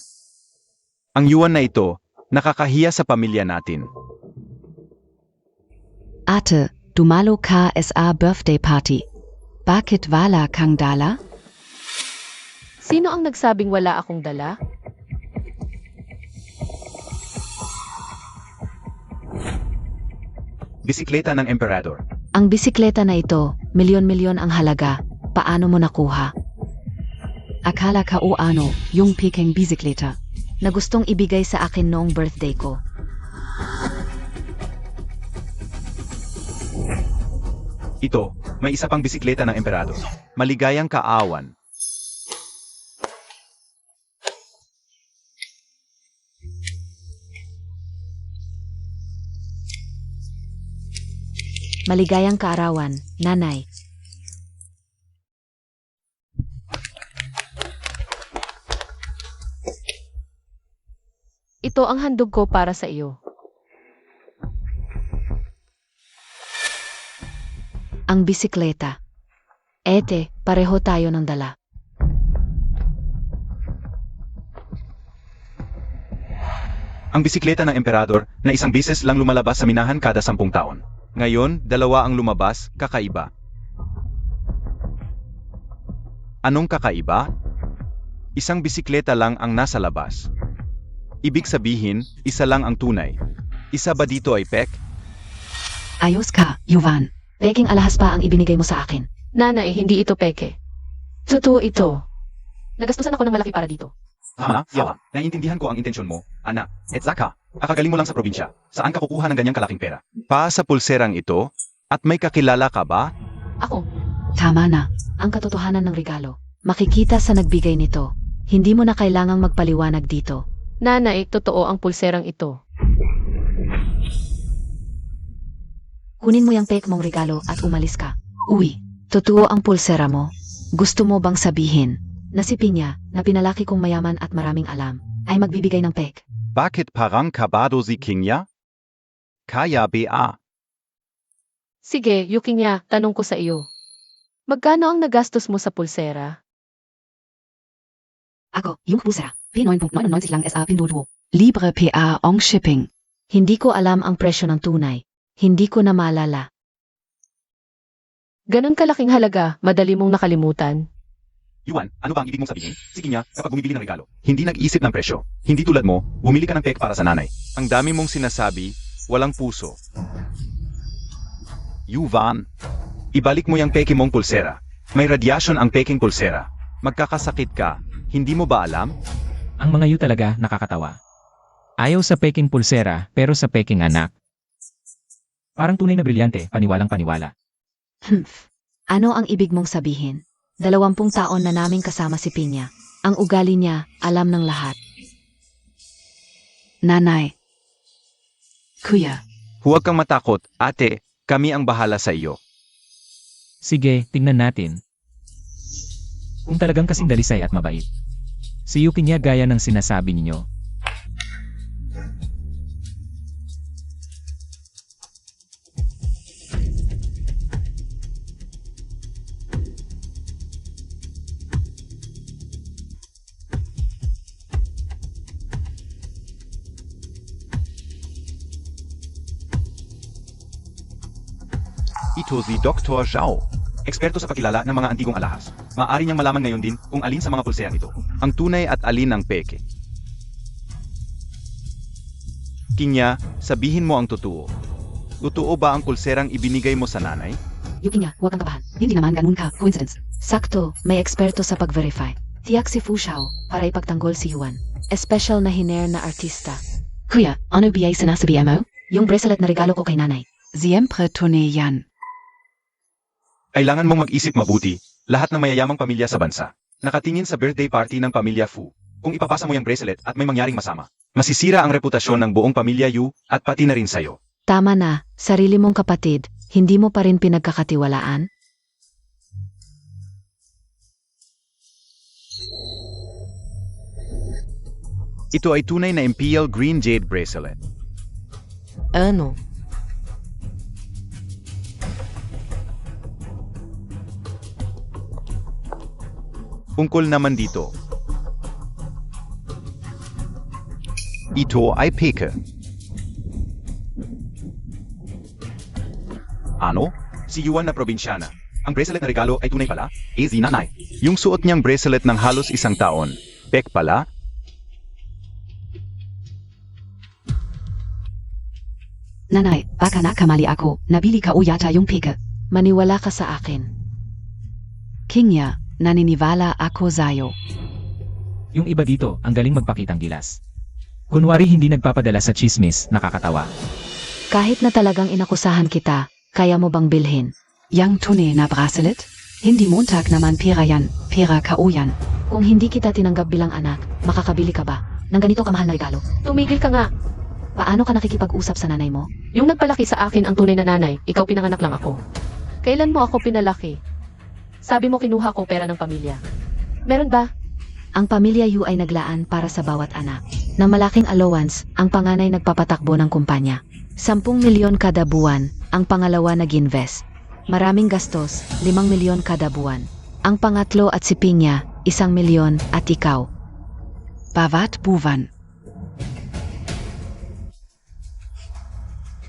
Ang Yuan na ito, nakakahiya sa pamilya natin. Ate, dumalo ka sa birthday party. Bakit wala kang dala? Sino ang nagsabing wala akong dala? Bisikleta ng emperador. Ang bisikleta na ito, milyon-milyon ang halaga. Paano mo nakuha? Akala ka o ano, yung Peking bisikleta. Na gustong ibigay sa akin noong birthday ko. Ito, may isa pang bisikleta ng emperador. Maligayang kaawan. Maligayang kaarawan, nanay. Ito ang handog ko para sa iyo. Ang bisikleta. Ete, pareho tayo ng dala. Ang bisikleta ng emperador na isang beses lang lumalabas sa minahan kada 10 taon. Ngayon, 2 ang lumabas, kakaiba. Anong kakaiba? Isang bisikleta lang ang nasa labas. Ibig sabihin, isa lang ang tunay. Isa ba dito ay pek? Ayos ka, Yuan. Peking alahas pa ang ibinigay mo sa akin. Nanay, hindi ito peke. Totoo ito. Nagastusan ako ng malaki para dito. Ha? Yawa, naiintindihan ko ang intensyon mo, anak. Et saka, kakagaling mo lang sa probinsya. Saan ka kukuha ng ganyang kalaking pera? Pa sa pulserang ito? At may kakilala ka ba? Ako, Tama na. Ang katotohanan ng regalo. Makikita sa nagbigay nito. Hindi mo na kailangang magpaliwanag dito. nanay, totoo ang pulserang ito. Kunin mo yung pek mong regalo at umalis ka. Uy, Totoo ang pulsera mo. Gusto mo bang sabihin na si Pinya, na pinalaki kong mayaman at maraming alam, ay magbibigay ng pek? Bakit parang kabado si Kingya? Kaya ba? Sige, Yukinya, tanong ko sa iyo. Magkano ang nagastos mo sa pulsera? ako, yung pusera. P9.99 lang sa pinduduo. Libre PA on shipping. Hindi ko alam ang presyo ng tunay. Hindi ko na maalala. Ganon kalaking halaga, madali mong nakalimutan. Yuan, ano ba ang ibig mong sabihin? Si Kingya, kapag bumibili ng regalo, hindi nag-iisip ng presyo. Hindi tulad mo, bumili ka ng pek para sa nanay. Ang dami mong sinasabi, walang puso. Yuan, ibalik mo yung peke mong pulsera. May radyasyon ang peking pulsera. Magkakasakit ka, hindi mo ba alam? Ang mga yu talaga nakakatawa. Ayaw sa peking pulsera, pero sa peking anak. Parang tunay na brilyante, paniwalang paniwala. Ano ang ibig mong sabihin? 20 taon na naming kasama si Pinya. Ang ugali niya, alam ng lahat. Nanay. Kuya, Huwag kang matakot, ate, kami ang bahala sa iyo. Sige, tingnan natin. Kung talagang kasing dalisay at mabait. Si Yuki niya gaya ng sinasabi ninyo. Ito si Dr. Zhao. Eksperto sa pagkilala ng mga antigong alahas. Maaari niyang malaman ngayon din kung alin sa mga pulserang ito ang tunay at alin ang peke. Kingya, sabihin mo ang totoo. Totoo ba ang pulserang ibinigay mo sa nanay? Yuki niya, huwag kang kabahan. Hindi naman ganun ka, coincidence. Sakto, may eksperto sa pag-verify. Tiyak si Fu Xiao para ipagtanggol si Yuan. Espesyal na hiner na artista. Kuya, ano ba sinasabi mo? Yung bracelet na regalo ko kay nanay. Siempre tunay yan. Kailangan mong mag-isip mabuti, lahat ng mayayamang pamilya sa bansa. Nakatingin sa birthday party ng pamilya Fu. Kung ipapasa mo yung bracelet at may mangyaring masama, masisira ang reputasyon ng buong pamilya Yu at pati na rin sa'yo. Tama na, sarili mong kapatid, hindi mo pa rin pinagkakatiwalaan? Ito ay tunay na Imperial Green Jade Bracelet. Ano? Tungkol naman dito. Ito ay peke. Ano? Si Yuan na probinsyana. Ang bracelet na regalo ay tunay pala? Nanay. Yung suot niyang bracelet ng halos isang taon. Pek pala? Nanay, baka nakamali ako. Nabili ka o yata yung peke. Maniwala ka sa akin. Kingya, naniniwala ako sa'yo. Yung iba dito, ang galing magpakitang gilas. Kunwari hindi nagpapadala sa chismis, nakakatawa. Kahit na talagang inakusahan kita, kaya mo bang bilhin? Yang tunay na bracelet? Hindi Montag naman pera yan, pera kao yan. Kung hindi kita tinanggap bilang anak, makakabili ka ba ng ganito kamahal na regalo? Tumigil ka nga. Paano ka nakikipag-usap sa nanay mo? Yung nagpalaki sa akin ang tunay na nanay, ikaw pinanganak lang ako. Kailan mo ako pinalaki? Sabi mo kinuha ko pera ng pamilya. Meron ba? Ang pamilya Yu ay naglaan para sa bawat anak. Ng malaking allowance, ang panganay nagpapatakbo ng kumpanya. 10 milyon kada buwan, ang pangalawa nag-invest. Maraming gastos, 5 milyon kada buwan. Ang pangatlo at si Pinya, 1 milyon at ikaw. Bawat buwan.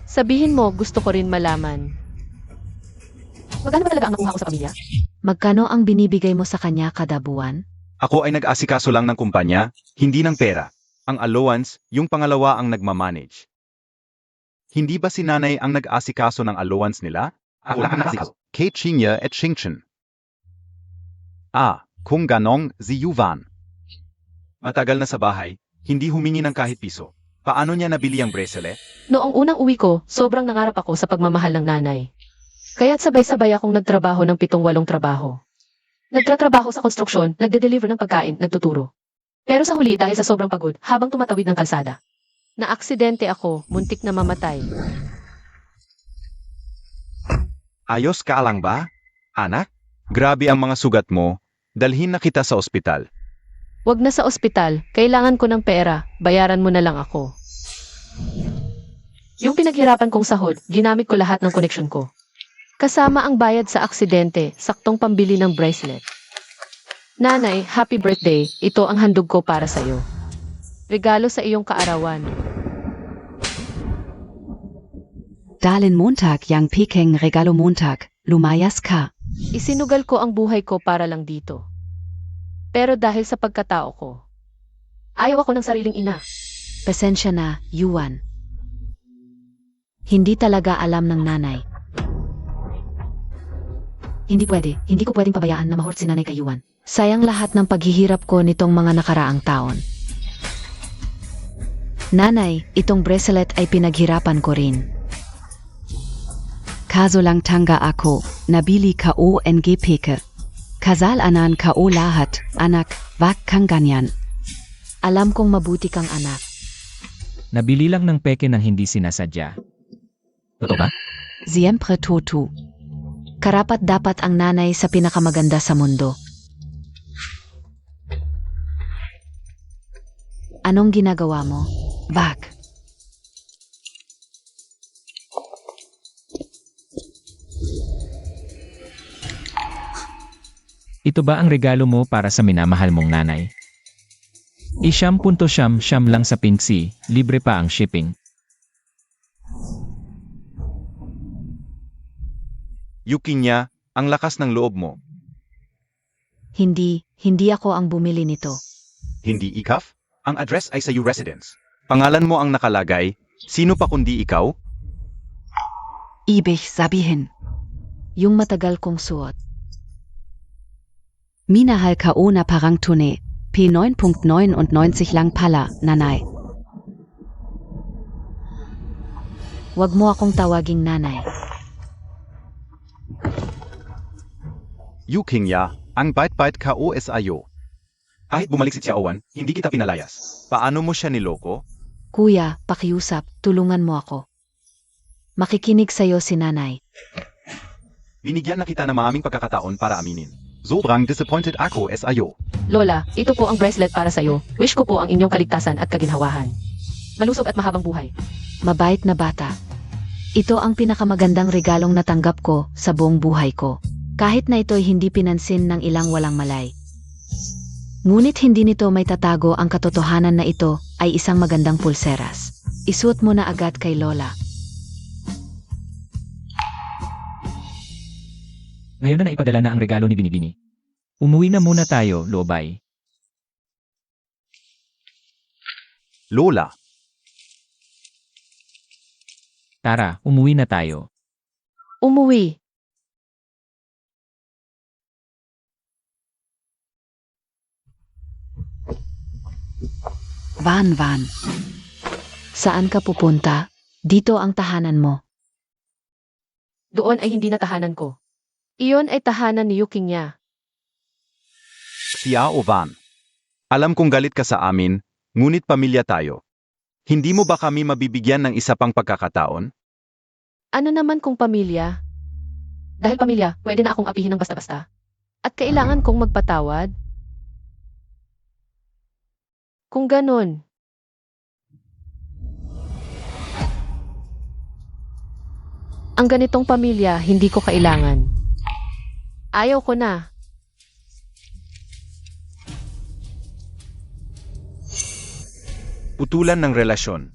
Sabihin mo, gusto ko rin malaman. Magkano ba talaga ang nakuha ko sa pamilya? Magkano ang binibigay mo sa kanya kada buwan? Ako ay nag-asikaso lang ng kumpanya, hindi ng pera. Ang allowance, yung pangalawa ang nagmamanage. Hindi ba si nanay ang nag-asikaso ng allowance nila? Ako lang ang nag-asikaso. Kay Chinya at Shingchen. Kung ganong si Yuvan. Matagal na sa bahay, hindi humingi ng kahit piso. Paano niya nabili ang bracelet? Noong unang uwi ko, sobrang nangarap ako sa pagmamahal ng nanay. Kaya't sabay-sabay akong nagtrabaho ng 7-8 trabaho. Nagtatrabaho sa konstruksyon, nagde-deliver ng pagkain, nagtuturo. Pero sa huli dahil sa sobrang pagod, habang tumatawid ng kalsada, na-aksidente ako, muntik na mamatay. Ayos ka lang ba? Anak? Grabe ang mga sugat mo. Dalhin na kita sa ospital. Wag na sa ospital, kailangan ko ng pera, bayaran mo na lang ako. Yung pinaghirapan kong sahod, ginamit ko lahat ng koneksyon ko. Kasama ang bayad sa aksidente, saktong pambili ng bracelet. Nanay, happy birthday, ito ang handog ko para sa'yo. Regalo sa iyong kaarawan. Dahil Montag yang Peking regalo Montag, lumayas ka. Isinugal ko ang buhay ko para lang dito. Pero dahil sa pagkatao ko, ayaw ako ng sariling ina. Pasensya na, Yuan. Hindi talaga alam ng nanay. Hindi ko pwedeng pabayaan na mahurt si nanay kay Yuan. Sayang lahat ng paghihirap ko nitong mga nakaraang taon. Nanay, itong bracelet ay pinaghirapan ko rin. Kaso lang tangga ako, nabili ka o ng peke. Kasalanan ka o lahat, anak, wag kang ganyan. Alam kong mabuti kang anak. Nabili lang ng peke ng hindi sinasadya. Totoo ba? Siempre tutu. Karapat dapat ang nanay sa pinakamaganda sa mundo. Anong ginagawa mo? Wag. Ito ba ang regalo mo para sa minamahal mong nanay? #siyam lang sa Pinksi, libre pa ang shipping. Yukinya, ang lakas ng loob mo. Hindi ako ang bumili nito. Hindi ikaf? Ang address ay sa U residence. Pangalan mo ang nakalagay. Sino pa kundi ikaw? Ibig sabihin. Yung matagal kong suot. Minahal ka o na parang tune. P9.99 lang pala, nanay. Wag mo akong tawaging nanay. Yukinya, ang bait-bait ka o SIO. Kahit bumalik si Xiaowan, hindi kita pinalayas. Paano mo siya niloko? Kuya, pakiusap, tulungan mo ako. Makikinig sa'yo si nanay. Binigyan na kita ng maraming pagkakataon para aminin. Sobrang disappointed ako SIO. Lola, ito po ang bracelet para sa'yo. Wish ko po ang inyong kaligtasan at kaginhawahan. Malusog at mahabang buhay. Mabait na bata. Ito ang pinakamagandang regalong natanggap ko sa buong buhay ko. Kahit na ito'y hindi pinansin ng ilang walang malay. Ngunit hindi nito may tatago ang katotohanan na ito ay isang magandang pulseras. Isuot mo na agad kay Lola. Ngayon na naipadala na ang regalo ni Binibini. Umuwi na muna tayo, Lobay. Lola, Tara, umuwi na tayo. Umuwi. Van. Saan ka pupunta? Dito ang tahanan mo. Doon ay hindi na tahanan ko. Iyon ay tahanan ni Yuking niya. Xiao Van. Alam kong galit ka sa amin, ngunit pamilya tayo. Hindi mo ba kami mabibigyan ng isa pang pagkakataon? Ano naman kung pamilya? Dahil pamilya, pwede na akong apihin ng basta-basta. At kailangan kong magpatawad? Kung ganun, ang ganitong pamilya hindi ko kailangan. Ayaw ko na. Putulan ng relasyon.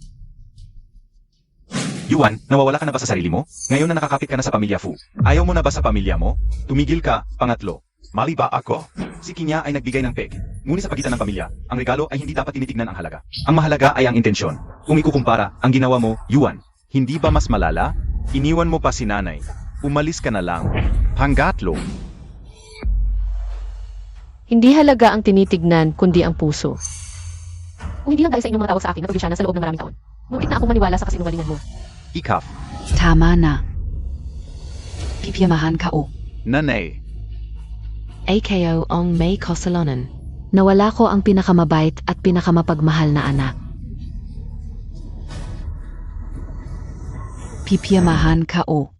Yuan, nawawala ka na ba sa sarili mo? Ngayon na nakakapit ka na sa pamilya Fu. Ayaw mo na ba sa pamilya mo? Tumigil ka, pangatlo. Mali ba ako? Si Kinya ay nagbigay ng peg. Ngunit sa pagitan ng pamilya, ang regalo ay hindi dapat tinitignan ang halaga. Ang mahalaga ay ang intensyon. Kung ikukumpara, ang ginawa mo, Yuan, hindi ba mas malala? Iniwan mo pa si nanay. Umalis ka na lang. Pangatlo. Hindi halaga ang tinitignan, kundi ang puso. Kung hindi lang dahil sa inyong mga tawag sa akin, napagin siya na sa loob ng maraming taon. Muntik na akong maniwala sa kasinungalingan mo. Ikaf. Tama na. Pipiyamahan ka o. Nanay. AKO ang may kasalanan. Nawala ko ang pinakamabait at pinakamapagmahal na anak. Pipiyamahan ka o.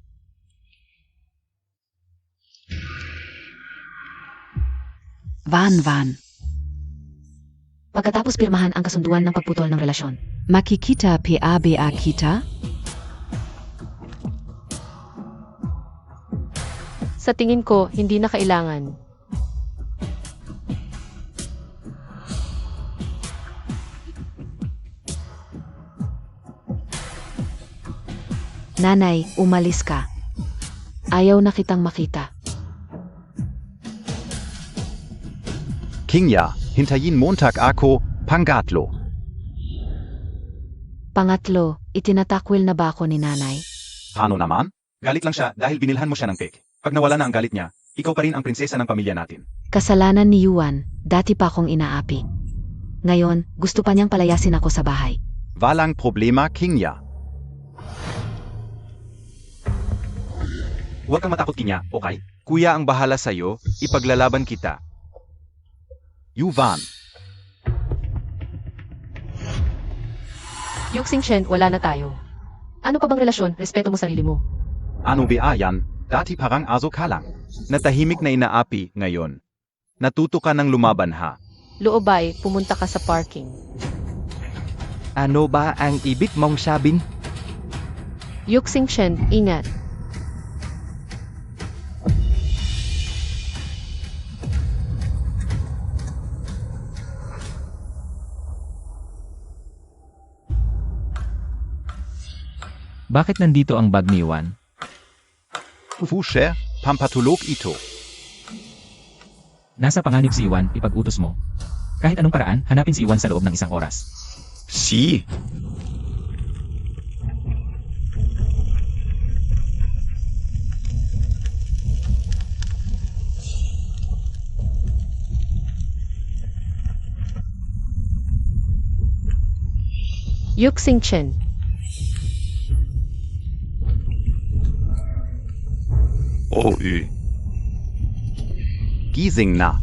Van. Pagkatapos pirmahan ang kasunduan ng pagputol ng relasyon. Makikita PABA kita? Sa tingin ko, hindi na kailangan. Nanay, umalis ka. Ayaw na kitang makita. Kinya, hintayin Montag ako, pangatlo. Pangatlo, itinatakwil na ba ako ni nanay? Paano naman? Galit lang siya dahil binilhan mo siya ng cake. Pag nawala na ang galit niya, ikaw pa rin ang prinsesa ng pamilya natin. Kasalanan ni Yuan, dati pa akong inaapi. Ngayon, gusto pa niyang palayasin ako sa bahay. Walang problema, Kinya. Huwag kang matakot, Kinya, okay? Kuya ang bahala sa'yo, ipaglalaban kita. Yuvan. Yuxing Shen, wala na tayo. Ano pa bang relasyon? Respeto mo sarili mo. Ano ba yan? Dati parang aso ka lang. Natahimik na inaapi ngayon. Natuto ka ng lumaban ha. Loobay, pumunta ka sa parking. Ano ba ang ibig mong sabihin? Yuxing Shen, ingat. Bakit nandito ang bag ni Yuan? Fusher, pampatulog ito. Nasa panganib si Yuan, ipag-utos mo. Kahit anong paraan, hanapin si Yuan sa loob ng isang oras. Si. Yuxing Chen. Gising na.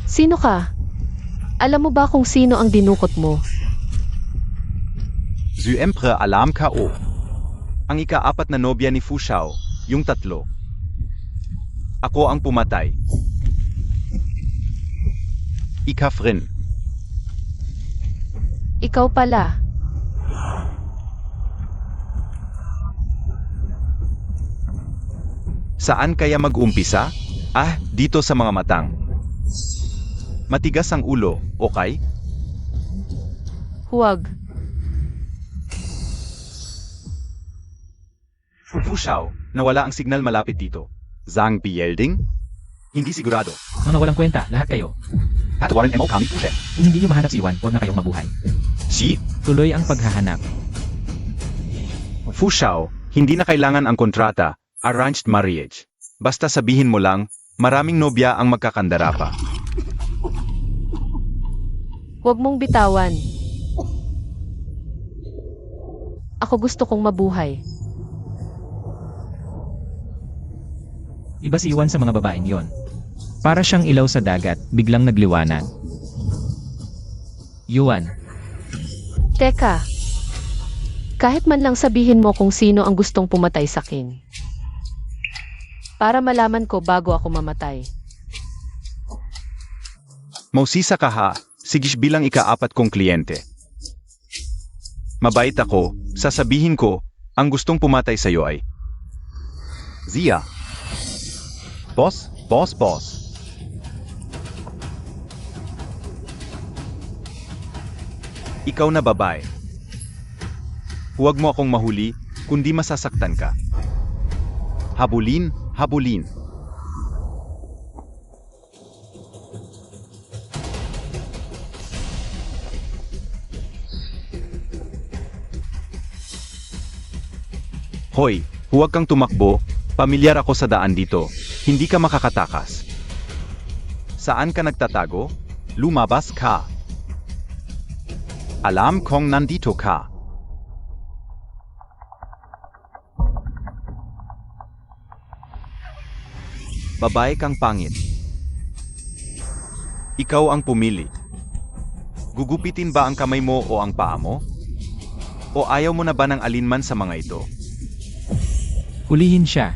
Sino ka? Alam mo ba kung sino ang dinukot mo? Syempre alam ka o. Ang ika-4 na nobya ni Fu Xiao, yung 3. Ako ang pumatay. Ikafrin. Ikaw pala. Saan kaya mag-umpisa? Dito sa mga matang. Matigas ang ulo, okay? Huwag. Fushao, nawala ang signal malapit dito. Zhang Bielding? Hindi sigurado. Mga walang kwenta, lahat kayo. Patawarin mo kami, Pushe. Kung hindi nyo mahanap si Yuan, huwag na kayong mabuhay. Si Tuloy ang paghahanap. Fushao, hindi na kailangan ang kontrata, arranged marriage. Basta sabihin mo lang, maraming nobya ang magkakandara pa. Huwag mong bitawan. Ako gusto kong mabuhay. Iba si Yuan sa mga babaeng yon. Para siyang ilaw sa dagat, biglang nagliwanag. Yuan, Teka. Kahit man lang sabihin mo kung sino ang gustong pumatay sa akin. Para malaman ko bago ako mamatay. Mausisa ka ha, sigis bilang ika-4 kong kliyente. Mabait ako, sasabihin ko, ang gustong pumatay sa'yo ay Zia. Boss, boss, boss. Ikaw na babae. Huwag mo akong mahuli, kundi masasaktan ka. Habulin, habulin. Hoy, huwag kang tumakbo, pamilyar ako sa daan dito. Hindi ka makakatakas. Saan ka nagtatago? Lumabas ka. Alam kong nandito ka. Babae kang pangit. Ikaw ang pumili. Gugupitin ba ang kamay mo o ang paa mo? O ayaw mo na ba ng alinman sa mga ito? hulihin siya.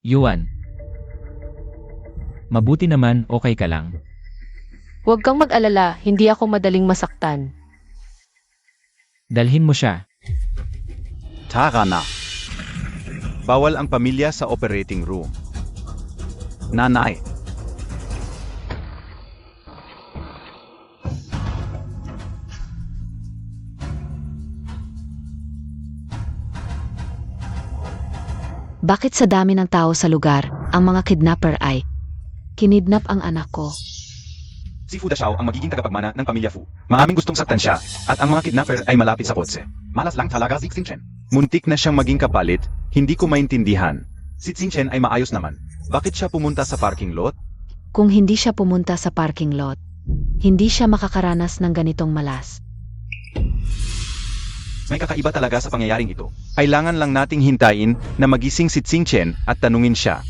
Yuan. Mabuti naman, okay ka lang. Huwag kang mag-alala, hindi ako madaling masaktan. Dalhin mo siya. Tara na. Bawal ang pamilya sa operating room. Nanay. Bakit sa dami ng tao sa lugar, ang mga kidnapper ay kinidnap ang anak ko? Si Fu Dashao ang magiging tagapagmana ng pamilya Fu. Maraming gustong saktan siya, at ang mga kidnapper ay malapit sa kotse. Malas lang talaga si Xingchen. Muntik na siyang maging kapalit, hindi ko maintindihan. Si Xingchen ay maayos naman. Bakit siya pumunta sa parking lot? Kung hindi siya pumunta sa parking lot, hindi siya makakaranas ng ganitong malas. May kakaiba talaga sa pangyayaring ito. Kailangan lang nating hintayin na magising si Xingchen at tanungin siya.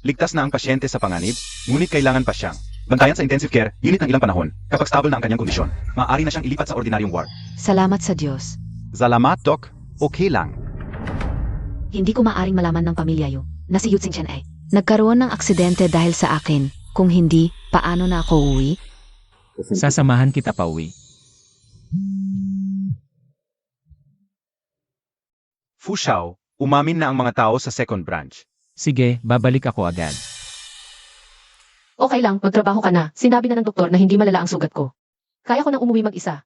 Ligtas na ang pasyente sa panganib, ngunit kailangan pa siyang bantayan sa intensive care unit ng ilang panahon. Kapag stable na ang kanyang kondisyon, maaari na siyang ilipat sa ordinaryong ward. Salamat sa Diyos. Salamat, Doc. Okay lang. Hindi ko maaring malaman ng pamilya na si Yu Xingchen ay nagkaroon ng aksidente dahil sa akin. Kung hindi, paano na ako uwi? Sasamahan kita pauwi. Fu Shao, umamin na ang mga tao sa second branch. Sige, babalik ako agad. Okay lang, magtrabaho ka na. Sinabi na ng doktor na hindi malala ang sugat ko. Kaya ko nang umuwi mag-isa.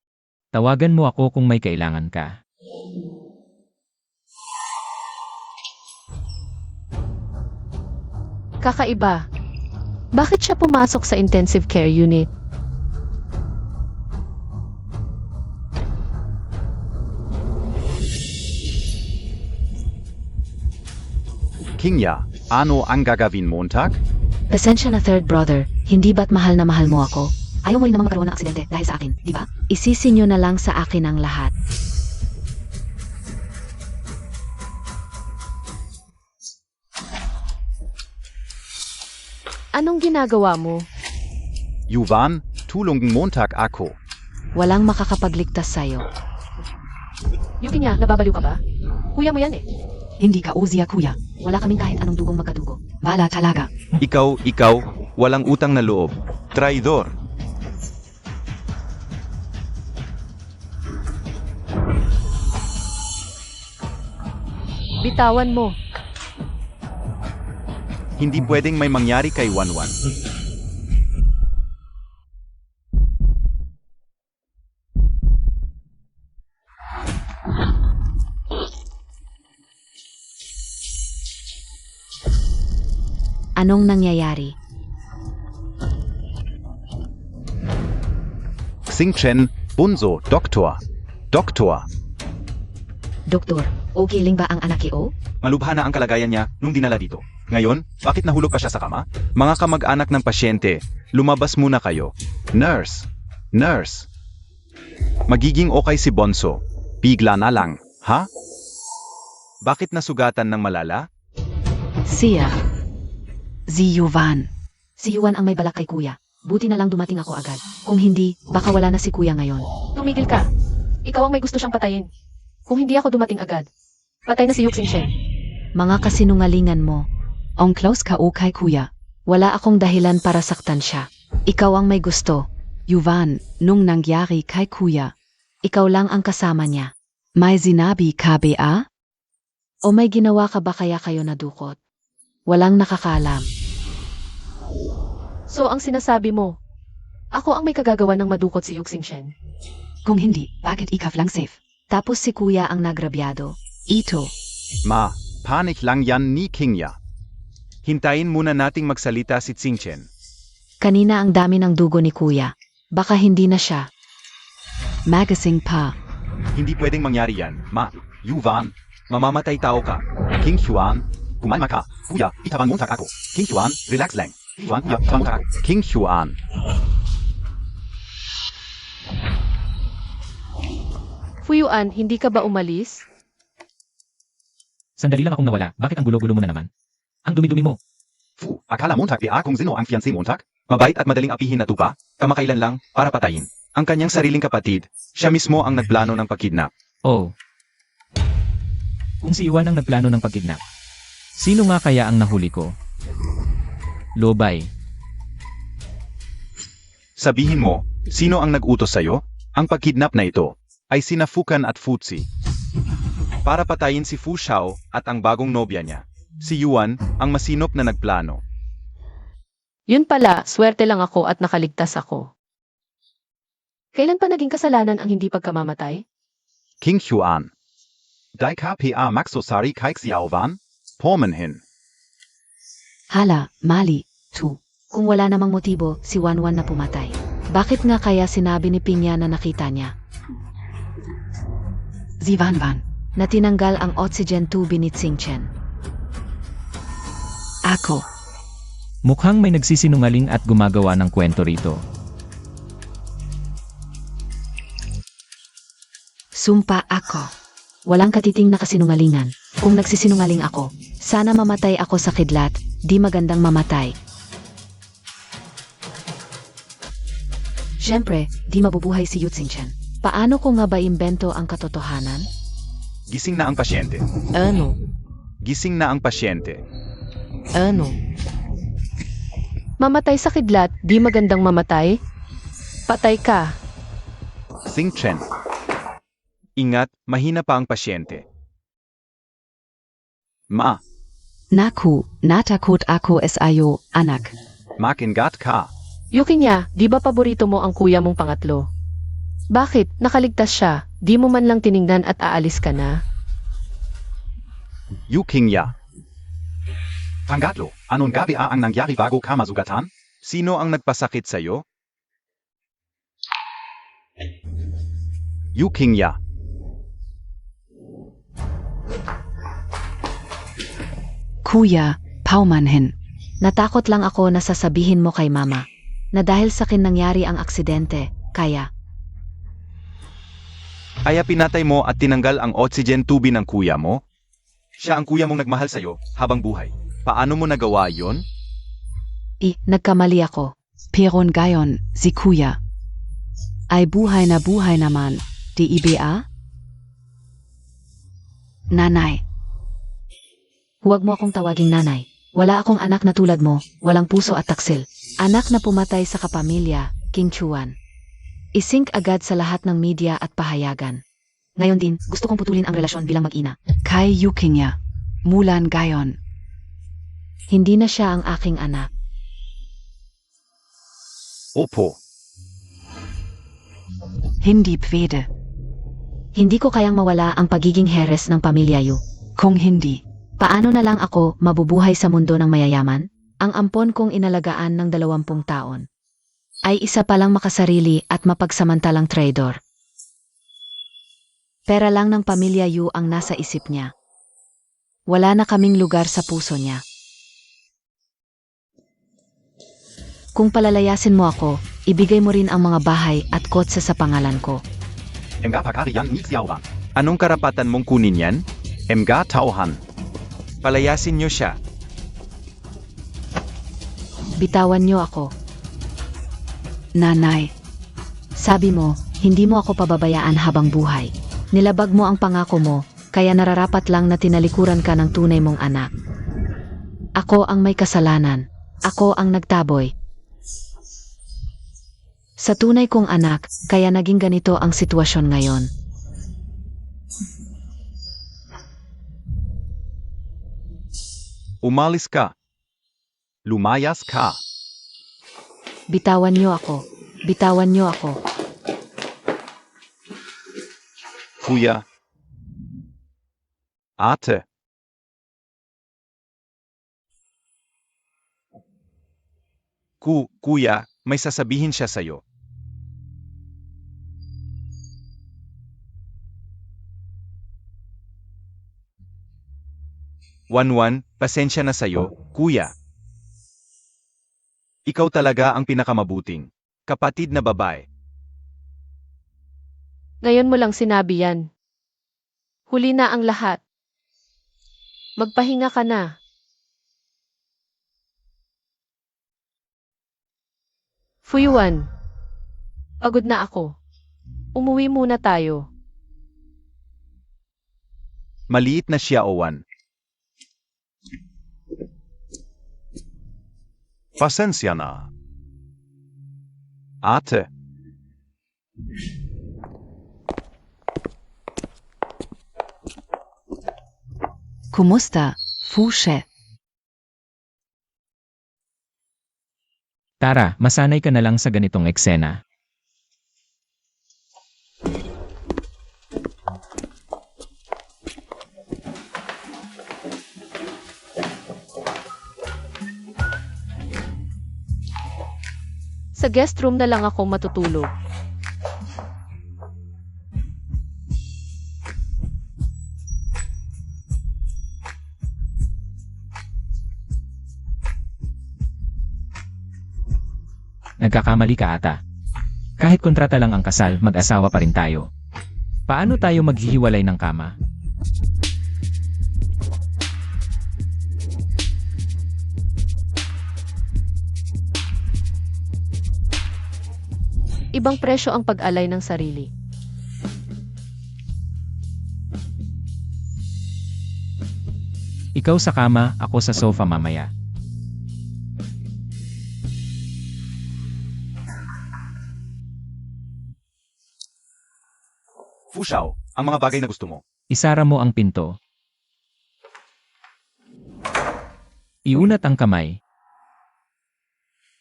Tawagan mo ako kung may kailangan ka. Kakaiba. Bakit siya pumasok sa intensive care unit? Kingya, ano ang gagawin Montag? Pasensya na third brother, hindi ba't mahal na mahal mo ako? Ayaw mo rin naman magkaroon ng aksidente dahil sa akin, di ba? Isisi nyo na lang sa akin ang lahat. Anong ginagawa mo? Yuan, tulong Montag ako. Walang makakapagligtas sa'yo. Yung niya, nababaliw ka ba? Kuya mo yan eh. Hindi ka Ozia kuya. Wala kaming kahit anong dugong magkadugo. Wala talaga. Ikaw, walang utang na loob. Traidor. Bitawan mo. Hindi pwedeng may mangyari kay Wanwan. Anong nangyayari? Xingchen, Bunso, Doktor. Doktor. Doktor, okay lang ba ang anak ko? Malubha na ang kalagayan niya nung dinala dito. Ngayon, bakit nahulog pa siya sa kama? Mga kamag-anak ng pasyente, lumabas muna kayo. Nurse. Nurse. Magiging okay si Bonso. Bigla na lang, ha? Bakit nasugatan ng malala? Siya. Si Yuvan. Si Juan ang may balak kay kuya. Buti na lang dumating ako agad. Kung hindi, baka wala na si kuya ngayon. Tumigil ka. Ikaw ang may gusto siyang patayin. Kung hindi ako dumating agad, patay na si Yu Xingchen. Mga kasinungalingan mo. Ang close ka o kay kuya. Wala akong dahilan para saktan siya. Ikaw ang may gusto. Yuvan, nung nangyari kay kuya. Ikaw lang ang kasama niya. May sinabi ka ba? O may ginawa ka ba kaya kayo nadukot? Walang nakakaalam. So ang sinasabi mo, ako ang may kagagawa ng madukot si Yu Xingchen. Kung hindi, bakit ikaw lang safe? Tapos si kuya ang nagrabyado. Ito. Ma, panik lang yan ni Kingya. Hintayin muna nating magsalita si Xingchen. Kanina ang dami ng dugo ni kuya. Baka hindi na siya. Magasing pa. Hindi pwedeng mangyari yan, Ma. Yuvan, mamamatay tao ka. King Huan, kumalma ka. Kuya, itabang muntak ako. King Huan, relax lang. Huan, kuya, itabang muntak ako. King Huan. Fuyuan, hindi ka ba umalis? Sandali lang akong nawala. Bakit ang gulo-gulo mo na naman? Ang dumi-dumi mo. Fu, akala Montag akong sino ang fiancé Montag? Mabait at madaling apihin na tupa, kamakailan lang, para patayin. Ang kanyang sariling kapatid, siya mismo ang nagplano ng pagkidnap. Oh. Kung si Iwan ang nagplano ng pagkidnap, sino nga kaya ang nahuli ko? Lobay. Sabihin mo, sino ang nag-utos sa'yo? Ang pagkidnap na ito ay sina Fukan at Futsi. Para patayin si Fu Xiao at ang bagong nobya niya. Si Yuan ang masinop na nagplano. Yun pala, swerte lang ako at nakaligtas ako. Kailan pa naging kasalanan ang hindi pagkamamatay? King Huan. Dai ka pa maksosari kay Xiaowan? Pomenhin. Hala, mali. Tu. Kung wala namang motibo, si Wanwan na pumatay. Bakit nga kaya sinabi ni Pinya na nakita niya? Si Wanwan. Na tinanggal ang oxygen tube ni Xingchen. Ako. Mukhang may nagsisinungaling at gumagawa ng kwento rito. Sumpa ako. Walang katiting na kasinungalingan. Kung nagsisinungaling ako, sana mamatay ako sa kidlat, di magandang mamatay. Siyempre, di mabubuhay si Yu Xingchen. Paano ko nga ba imbento ang katotohanan? Gising na ang pasyente. Ano? Gising na ang pasyente. Ano? Mamatay sa kidlat, di magandang mamatay? Patay ka. Xingchen. Ingat, mahina pa ang pasyente. Ma, Naku, natakot ako sayo, anak. makingat ka. Yuki niya, di ba paborito mo ang kuya mong pangatlo? Bakit? Nakaligtas siya. Di mo man lang tiningnan at aalis ka na? Yu Qingya. Pangatlo, anong gabi ang nangyari bago ka masugatan? Sino ang nagpasakit sa'yo? Yu Qingya. Kuya, paumanhin. Natakot lang ako na sasabihin mo kay mama na dahil sa akin nangyari ang aksidente, kaya Kaya pinatay mo at tinanggal ang oxygen tube ng kuya mo? Siya ang kuya mong nagmahal sa'yo habang buhay. Paano mo nagawa yon? nagkamali ako. Peron gayon, si kuya. Ay buhay naman, di iba? Nanay. Huwag mo akong tawaging nanay. Wala akong anak na tulad mo, walang puso at taksil. Anak na pumatay sa kapamilya, King Chuan. Isink agad sa lahat ng media at pahayagan. Ngayon din, gusto kong putulin ang relasyon bilang mag-ina. Kai Yukingya. Mulan Gayon. Hindi na siya ang aking anak. Opo. Hindi pwede. Hindi ko kayang mawala ang pagiging heres ng pamilya Yu. Kung hindi. Paano na lang ako mabubuhay sa mundo ng mayayaman? Ang ampon kong inalagaan ng 20 taon ay isa palang makasarili at mapagsamantalang traidor. Pera lang ng pamilya Yu ang nasa isip niya. Wala na kaming lugar sa puso niya. Kung palalayasin mo ako, ibigay mo rin ang mga bahay at kotse sa pangalan ko. Anong karapatan mong kunin yan? Mga tauhan. Palayasin niyo siya. Bitawan niyo ako. Nanay. Sabi mo, hindi mo ako pababayaan habang buhay. Nilabag mo ang pangako mo, kaya nararapat lang na tinalikuran ka ng tunay mong anak. Ako ang may kasalanan. Ako ang nagtaboy. Sa tunay kong anak, kaya naging ganito ang sitwasyon ngayon. Umalis ka. Lumayas ka. Bitawan niyo ako. Bitawan niyo ako. Kuya. Ate. Kuya, may sasabihin siya sa'yo. Wanwan, pasensya na sa'yo, kuya. Ikaw talaga ang pinakamabuting kapatid na babae. Ngayon mo lang sinabi yan. Huli na ang lahat. Magpahinga ka na. Fuyuan. Pagod na ako. Umuwi muna tayo. Maliit na siya, Owan. Pasensya na. Ate. Kumusta, Fushe? Tara, masanay ka na lang sa ganitong eksena. Sa guest room na lang ako matutulog. Nagkakamali ka ata. Kahit kontrata lang ang kasal, mag-asawa pa rin tayo. Paano tayo maghihiwalay ng kama? Ibang presyo ang pag-alay ng sarili. Ikaw sa kama, ako sa sofa mamaya. Fushao, ang mga bagay na gusto mo. Isara mo ang pinto. Iunat ang kamay.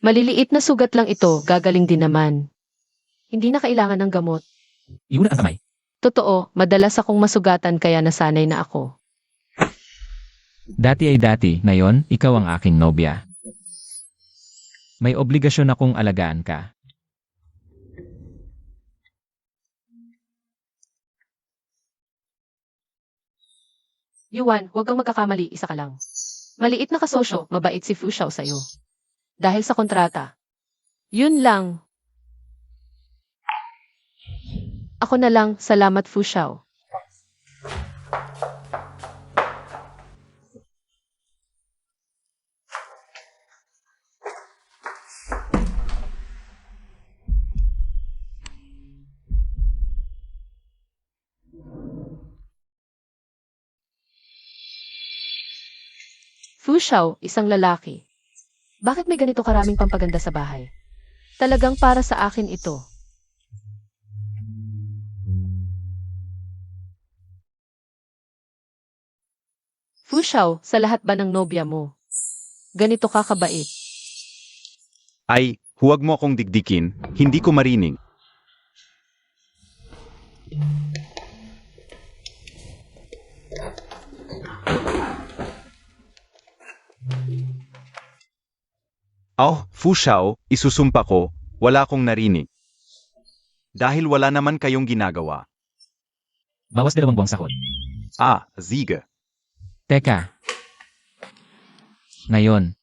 Maliliit na sugat lang ito, gagaling din naman. Hindi na kailangan ng gamot. Iunat ang kamay. Totoo, madalas akong masugatan kaya nasanay na ako. Dati ay dati, ngayon, ikaw ang aking nobya. May obligasyon akong alagaan ka. Yuan, huwag kang magkakamali, isa ka lang. Maliit na kasosyo, mabait si Fu Xiao sa'yo. Dahil sa kontrata. Yun lang. Ako na lang, salamat Fu Xiao. Fu Xiao, isang lalaki. Bakit may ganito karaming pampaganda sa bahay? Talagang para sa akin ito. Fu Xiao, sa lahat ba ng nobya mo? Ganito ka kabait. Ay, huwag mo akong digdikin, hindi ko marinig. Oh, Fu Xiao, isusumpa ko, wala akong narinig. Dahil wala naman kayong ginagawa. Bawas 2 buwang sahod. Ah, Ziege. Teka. Ngayon.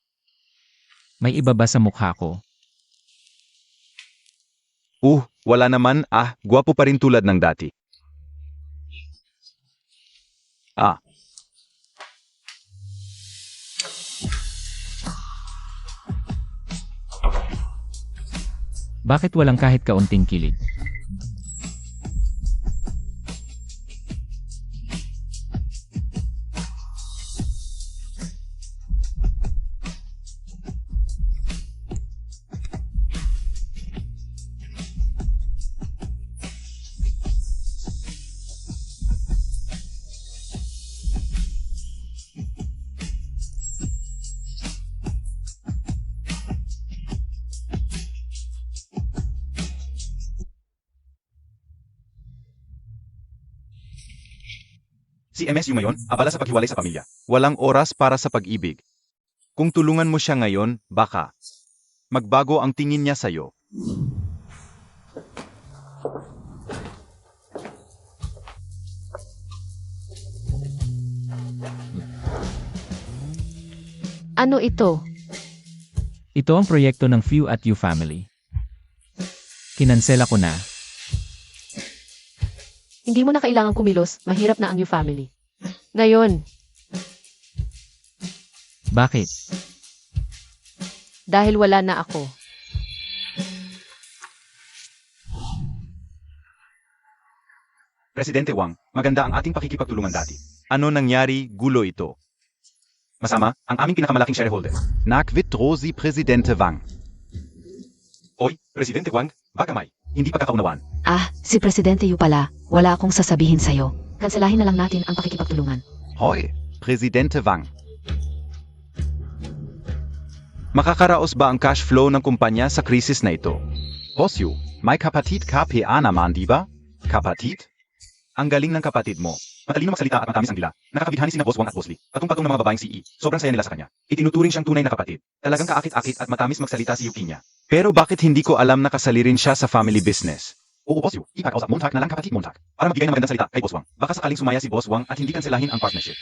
May iba ba sa mukha ko? Wala naman, gwapo pa rin tulad ng dati. Ah, Bakit walang kahit kaunting kilig? si MSU ngayon, abala sa paghiwalay sa pamilya. Walang oras para sa pag-ibig. Kung tulungan mo siya ngayon, baka magbago ang tingin niya sa'yo. Ano ito? Ito ang proyekto ng Few at You Family. Kinansela ko na. Hindi mo na kailangan kumilos, mahirap na ang new family. Ngayon, Bakit? dahil wala na ako. Presidente Wang, maganda ang ating pakikipagtulungan dati. Ano nangyari, gulo ito? Masama, ang aming pinakamalaking shareholder. Nakwit Rosi Presidente Wang. Oy, Presidente Wang, baka may hindi pagkakaunawaan. Si Presidente Yu pala. Wala akong sasabihin sa'yo. Kanselahin na lang natin ang pakikipagtulungan. Hoy, Presidente Wang. Makakaraos ba ang cash flow ng kumpanya sa krisis na ito? Boss Yu, may kapatid KPA naman, di ba? Kapatid? Ang galing ng kapatid mo. Matalino magsalita at matamis ang dila. Nakakabidhani sina Boss Wang at Boss Lee. Patong-patong ng mga babaeng CE. Sobrang saya nila sa kanya. Itinuturing siyang tunay na kapatid. Talagang kaakit-akit at matamis magsalita si Yuki niya. Pero bakit hindi ko alam na kasali rin siya sa family business? Oo, Boss Yu, ipakausap Montag na lang kapatid Montag. Para magbigay ng magandang salita kay Boss Wang. Baka sakaling sumaya si Boss Wang at hindi kanselahin ang partnership.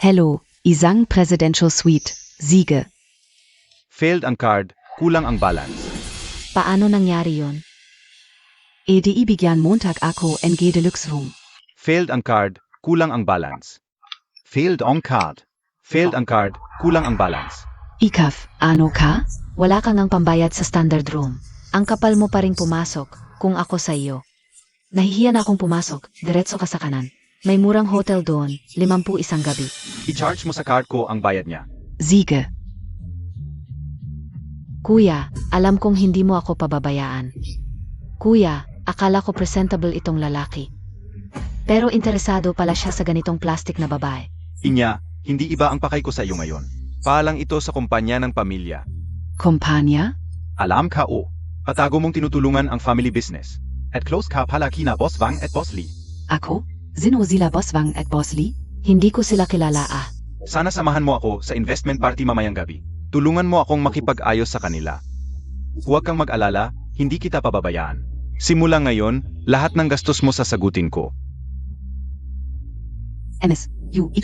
Hello, Isang Presidential Suite, Ziege. Failed ang card, kulang ang balance. Paano nangyari yon? Ibigyan Montag ako NG Deluxe Room. Failed ang card, kulang ang balance. Failed ang card. Failed ang card, kulang ang balance. Ikaf, ano ka? Wala kang ang pambayad sa standard room. Ang kapal mo pa ring pumasok kung ako sa iyo. Nahihiya na akong pumasok, diretso ka sa kanan. May murang hotel doon, 50 isang gabi. I-charge mo sa card ko ang bayad niya. Ziege. Kuya, alam kong hindi mo ako pababayaan. Kuya, akala ko presentable itong lalaki. Pero interesado pala siya sa ganitong plastic na babae. Inya, hindi iba ang pakay ko sa iyo ngayon. Palang ito sa kumpanya ng pamilya. Kumpanya? Alam ka o, patago mong tinutulungan ang family business. At close ka pala kina Boss Wang at Boss Lee. Ako? Sino sila Boss Wang at Boss Lee? Hindi ko sila kilala Sana samahan mo ako sa investment party mamayang gabi. Tulungan mo akong makipag-ayos sa kanila. Huwag kang mag-alala, hindi kita pababayaan. Simula ngayon, lahat ng gastos mo sasagutin ko.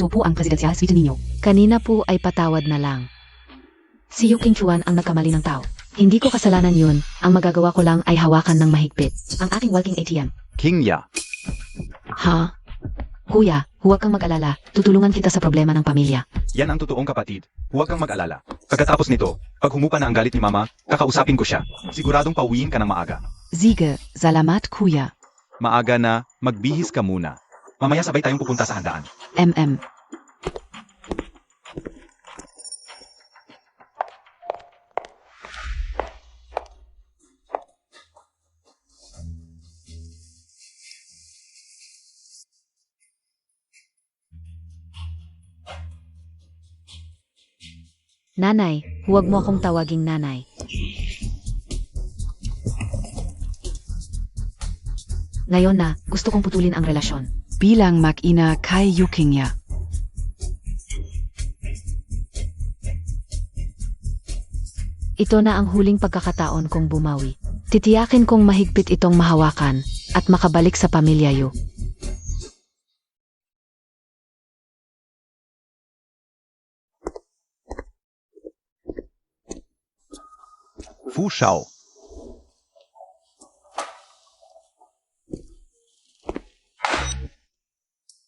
Ito po ang presidential suite ninyo. Kanina po ay patawad na lang. Si Yu King Chuan ang nagkamali ng tao. Hindi ko kasalanan yun. Ang magagawa ko lang ay hawakan ng mahigpit ang aking walking ATM. King Ya. Ha? Kuya, huwag kang mag-alala. Tutulungan kita sa problema ng pamilya. Yan ang totoong kapatid. Huwag kang mag-alala. Pagkatapos nito, pag humupa na ang galit ni Mama, kakausapin ko siya. Siguradong pauwiin ka ng maaga. Ziege, Salamat Kuya. Maaga na, magbihis ka muna. Mamaya sabay tayong pupunta sa handaan. MM. Nanay, huwag mo akong tawaging nanay. Ngayon na, gusto kong putulin ang relasyon. Bilang mag-ina kay Yukinya. Ito na ang huling pagkakataon kong bumawi. Titiyakin kong mahigpit itong mahawakan at makabalik sa pamilya Yu. Fu Shao.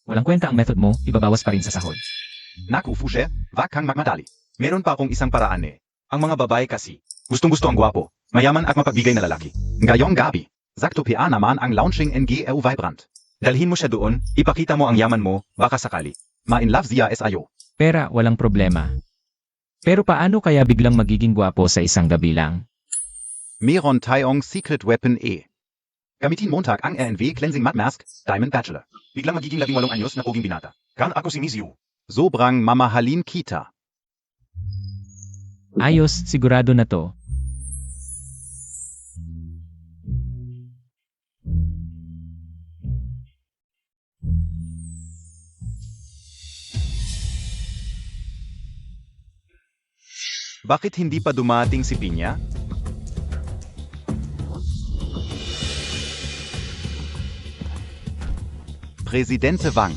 Walang kwenta ang method mo, ibabawas pa rin sa sahod. Naku, Fu She, wag kang magmadali. Meron pa akong isang paraan eh. Ang mga babae kasi, gustong-gusto ang gwapo, mayaman at mapagbigay na lalaki. Ngayong gabi, sakto pia naman ang launching NGL Vibrant. Dalhin mo siya doon, ipakita mo ang yaman mo, baka sakali. Ma-in love siya SIO. Pera, walang problema. Pero paano kaya biglang magiging gwapo sa isang gabi lang? Meron tayong secret weapon eh. Gamitin Montag ang RNV Cleansing Matte Mask, Diamond Bachelor. Biglang magiging 18 anyos na poging binata. Kan ako si Miss Yu. Sobrang mamahalin kita. Ayos, sigurado na to. Bakit hindi pa dumating si Pinya? Presidente Wang.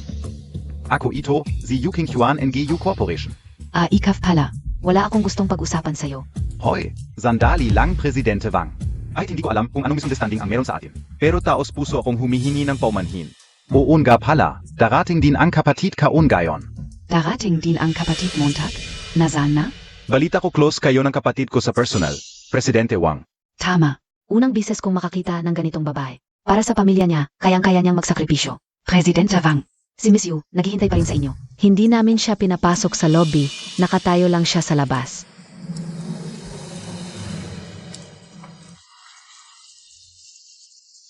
Ako ito, si Yu King Yuan NGU Corporation. Ikaf pala. Wala akong gustong pag-usapan sa'yo. Hoy, sandali lang Presidente Wang. Ay hindi ko alam kung anong misunderstanding ang meron sa atin. Pero taos puso akong humihingi ng paumanhin. Oo nga pala, darating din ang kapatid kaon gayon. Darating din ang kapatid Montag. Nasaan na? Balita ko close kayo ng kapatid ko sa personal, Presidente Wang. Tama. Unang bises kong makakita ng ganitong babae. Para sa pamilya niya, kayang-kaya niyang magsakripisyo. Presidente Wang. Si Miss Yu, naghihintay pa rin sa inyo. Hindi namin siya pinapasok sa lobby, nakatayo lang siya sa labas.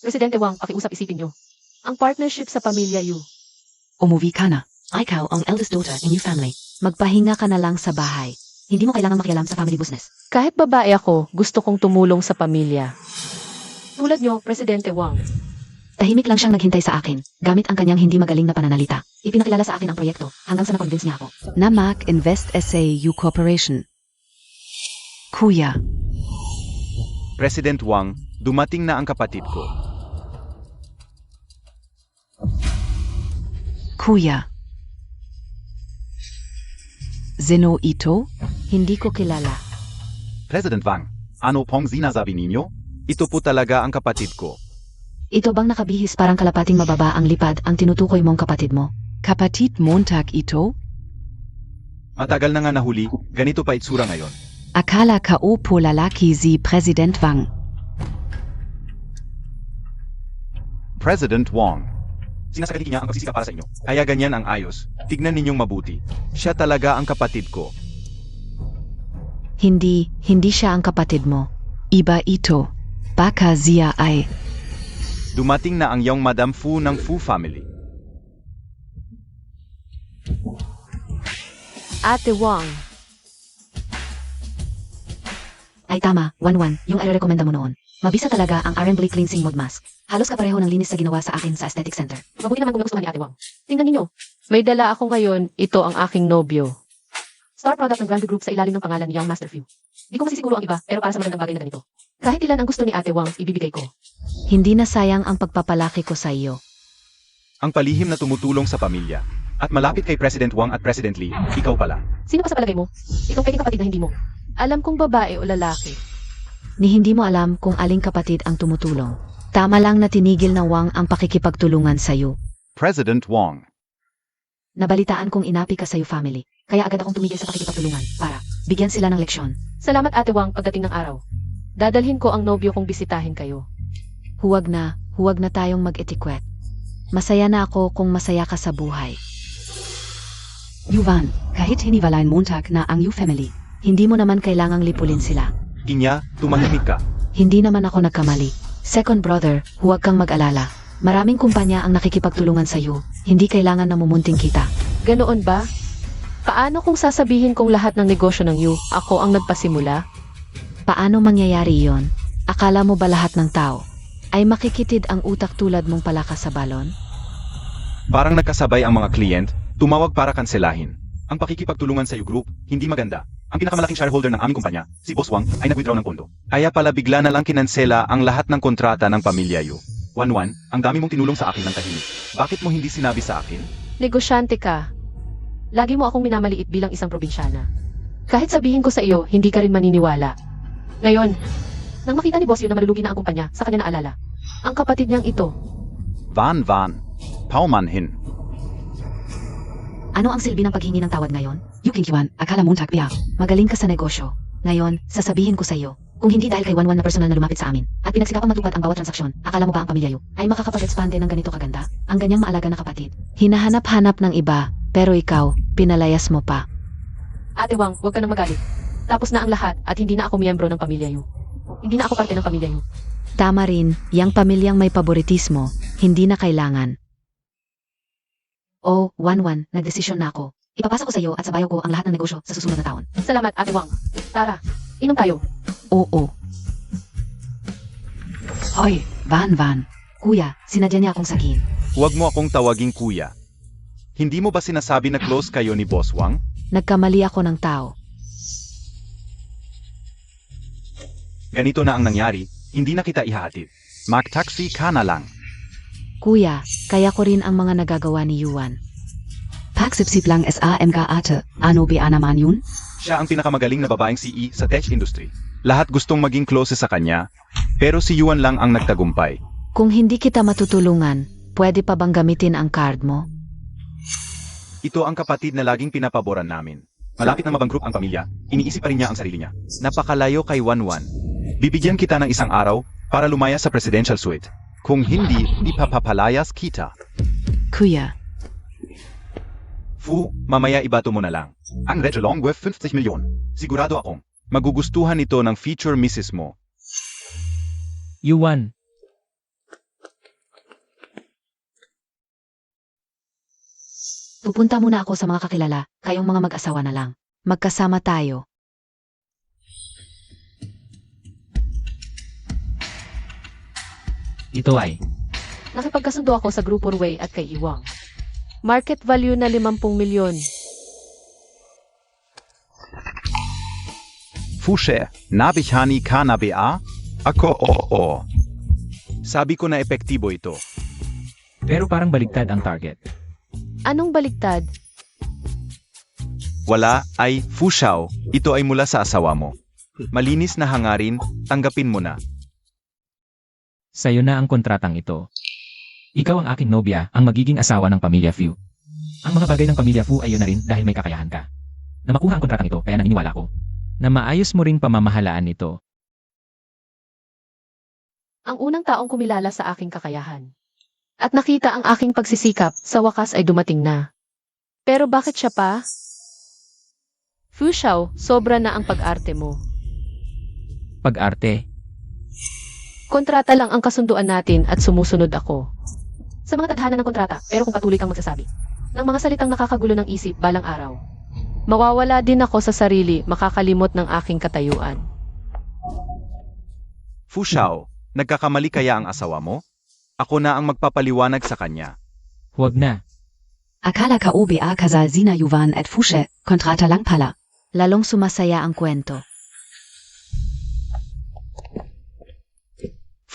Presidente Wang, pakiusap isipin niyo. Ang partnership sa pamilya Yu. Umuwi ka na. Ikaw ang eldest daughter in your family. Magpahinga ka na lang sa bahay. Hindi mo kailangan makialam sa family business. Kahit babae ako, gusto kong tumulong sa pamilya. Tulad niyo, Presidente Wang. Tahimik lang siyang naghintay sa akin, gamit ang kanyang hindi magaling na pananalita. Ipinakilala sa akin ang proyekto, hanggang sa na-convince niya ako. Namak Invest SA U Corporation. Kuya. President Wang, dumating na ang kapatid ko. Kuya. Zeno Ito? Hindi ko kilala. President Wang, ano pong sinasabi ninyo? Ito po talaga ang kapatid ko. Ito bang nakabihis parang kalapating mababa ang lipad ang tinutukoy mong kapatid mo? Kapatid Montag Ito? Matagal na nga nahuli, ganito pa itsura ngayon. Akala ka po lalaki si President Wang. President Wang. Sinasakali niya ang pagsisika para sa inyo. Kaya ganyan ang ayos. Tignan ninyong mabuti. Siya talaga ang kapatid ko. Hindi siya ang kapatid mo. Iba ito. Baka siya ay. Dumating na ang iyong Madam Fu ng Fu family. Ate Wang, Ay tama, 1-1, yung i-recommenda mo noon. Mabisa talaga ang Iron Blade Cleansing Mode Mask. Halos kapareho ng linis sa ginawa sa akin sa Aesthetic Center. Mabuti naman kung nagustuhan ni Ate Wang. Tingnan ninyo, may dala ako ngayon, ito ang aking nobyo. star product ng Grande Group sa ilalim ng pangalan ni Young Master Few. Di ko masisiguro ang iba, pero para sa magandang bagay na ganito. Kahit ilan ang gusto ni Ate Wang, ibibigay ko. Hindi na sayang ang pagpapalaki ko sa iyo. Ang palihim na tumutulong sa pamilya. At malapit kay President Wang at President Lee, ikaw pala. Sino pa sa palagay mo? Ikaw pwedeng kapatid na hindi mo. Alam kong babae o lalaki. Ni hindi mo alam kung aling kapatid ang tumutulong. Tama lang na tinigil na Wang ang pakikipagtulungan sa iyo. President Wang. Nabalitaan kong inapi ka sa iyo family. Kaya agad akong tumigil sa pakikipagtulungan para bigyan sila ng leksyon. Salamat Ate Wang pagdating ng araw. Dadalhin ko ang nobyo kong bisitahin kayo. Huwag na, huwag na tayong mag-etiquette. Masaya na ako kung masaya ka sa buhay. Yuvan, kahit hiniwalayan Montag na ang Yu family. Hindi mo naman kailangang lipulin sila. Inya, tumahimik ka. Hindi naman ako nagkamali. Second brother, huwag kang mag-alala. Maraming kumpanya ang nakikipagtulungan sa iyo. Hindi kailangan na mumunting kita. Ganoon ba? Paano kung sasabihin kong lahat ng negosyo ng you, ako ang nagpasimula? Paano mangyayari yon? Akala mo ba lahat ng tao ay makikitid ang utak tulad mong palakas sa balon? Parang nagkasabay ang mga kliyent, tumawag para kanselahin. Ang pakikipagtulungan sa you group, hindi maganda. Ang pinakamalaking shareholder ng aming kumpanya, si Boss Wang, ay nag-withdraw ng pondo. Kaya pala bigla na lang kinansela ang lahat ng kontrata ng pamilya Yu. Wan, ang dami mong tinulong sa akin ng tahimik. Bakit mo hindi sinabi sa akin? Negosyante ka. Lagi mo akong minamaliit bilang isang probinsyana. Kahit sabihin ko sa iyo, hindi ka rin maniniwala. Ngayon, nang makita ni Boss Yu na malulugi na ang kumpanya, sa kanya naalala. Ang kapatid niyang ito. Van, Paumanhin. Ano ang silbi ng paghingi ng tawad ngayon? Yu Yuan, akala Montag biya. Magaling ka sa negosyo. Ngayon, sasabihin ko sa iyo, kung hindi dahil kay Wanwan na personal na lumapit sa amin, at pinagsikapang matupad ang bawat transaksyon, akala mo ba ang pamilya Yu ay makakapag-expande ng ganito kaganda? Ang ganyang maalaga na kapatid. Hinahanap-hanap ng iba, pero ikaw, pinalayas mo pa. Ate Wang, huwag ka nang magalit. Tapos na ang lahat at hindi na ako miyembro ng pamilya Yu. Hindi na ako parte ng pamilya Yu. Tama rin, yang pamilyang may paboritismo, hindi na kailangan. Oh, Wanwan, nagdesisyon na ako. Ipapasa ko sa iyo at sa bayo ko ang lahat ng negosyo sa susunod na taon. Salamat, Ate Wang. Tara, inom tayo. Oo. Hoy, Van. Kuya, sinadya niya akong sagihin. Huwag mo akong tawaging kuya. Hindi mo ba sinasabi na close kayo ni Boss Wang? Nagkamali ako ng tao. Ganito na ang nangyari, hindi na kita ihahatid. Mag-taxi ka na lang. Kuya, kaya ko rin ang mga nagagawa ni Yuan. Pagsipsip lang SAMG ate, ano ba naman yun? Siya ang pinakamagaling na babaeng CE sa tech industry. Lahat gustong maging close sa kanya, pero si Yuan lang ang nagtagumpay. Kung hindi kita matutulungan, pwede pa bang gamitin ang card mo? Ito ang kapatid na laging pinapaboran namin. Malapit na mabangkrut ang pamilya, iniisip pa rin niya ang sarili niya. Napakalayo kay Wanwan. Bibigyan kita ng isang araw para lumaya sa presidential suite. Kung hindi, ipapapalayas kita. Kuya, Fu, mamaya ibato mo na lang. Ang Red Long worth 50 milyon. Sigurado akong magugustuhan ito ng future missis mo. Yuan, Pupunta muna ako sa mga kakilala, kayong mga mag-asawa na lang. Magkasama tayo. ito ay. Nakipagkasundo ako sa Grupo Ruwei at kay Iwang. Market value na 50 milyon. Fushe, nabihani ka na ba? Ako oo. Sabi ko na epektibo ito. Pero parang baligtad ang target. Anong baligtad? Wala ay Fushao, ito ay mula sa asawa mo. Malinis na hangarin, tanggapin mo na. Sa'yo na ang kontratang ito. Ikaw ang aking nobya, ang magiging asawa ng pamilya Fu. Ang mga bagay ng pamilya Fu ay yun na rin dahil may kakayahan ka. Na makuha ang kontratang ito, kaya naniniwala ko. Na maayos mo ring pamamahalaan nito. Ang unang taong kumilala sa aking kakayahan. At nakita ang aking pagsisikap, sa wakas ay dumating na. Pero bakit siya pa? Fu Xiao, sobra na ang pag-arte mo. Pag-arte. Kontrata lang ang kasunduan natin at sumusunod ako. Sa mga tadhana ng kontrata, pero kung patuloy kang magsasabi ng mga salitang nakakagulo ng isip balang araw, mawawala din ako sa sarili, makakalimot ng aking katayuan. Fushao, nagkakamali kaya ang asawa mo? Ako na ang magpapaliwanag sa kanya. Huwag na. akala ka OBA kasal Sina Yuvan at Fushe, kontrata lang pala. Lalong sumasaya ang kwento.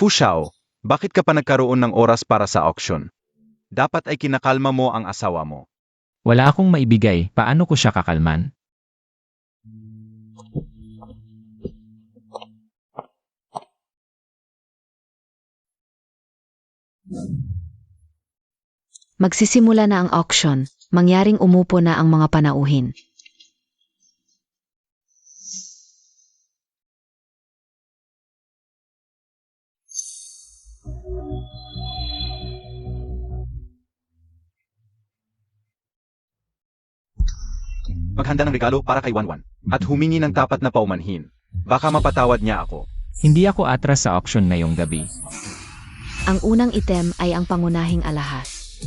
Fushao, bakit ka pa nagkaroon ng oras para sa auction? Dapat ay kinakalma mo ang asawa mo. Wala akong maibigay, paano ko siya kakalman? Magsisimula na ang auction, mangyaring umupo na ang mga panauhin. maghanda ng regalo para kay Wanwan, at humingi ng tapat na paumanhin. Baka mapatawad niya ako. Hindi ako atras sa auction ngayong gabi. Ang unang item ay ang pangunahing alahas.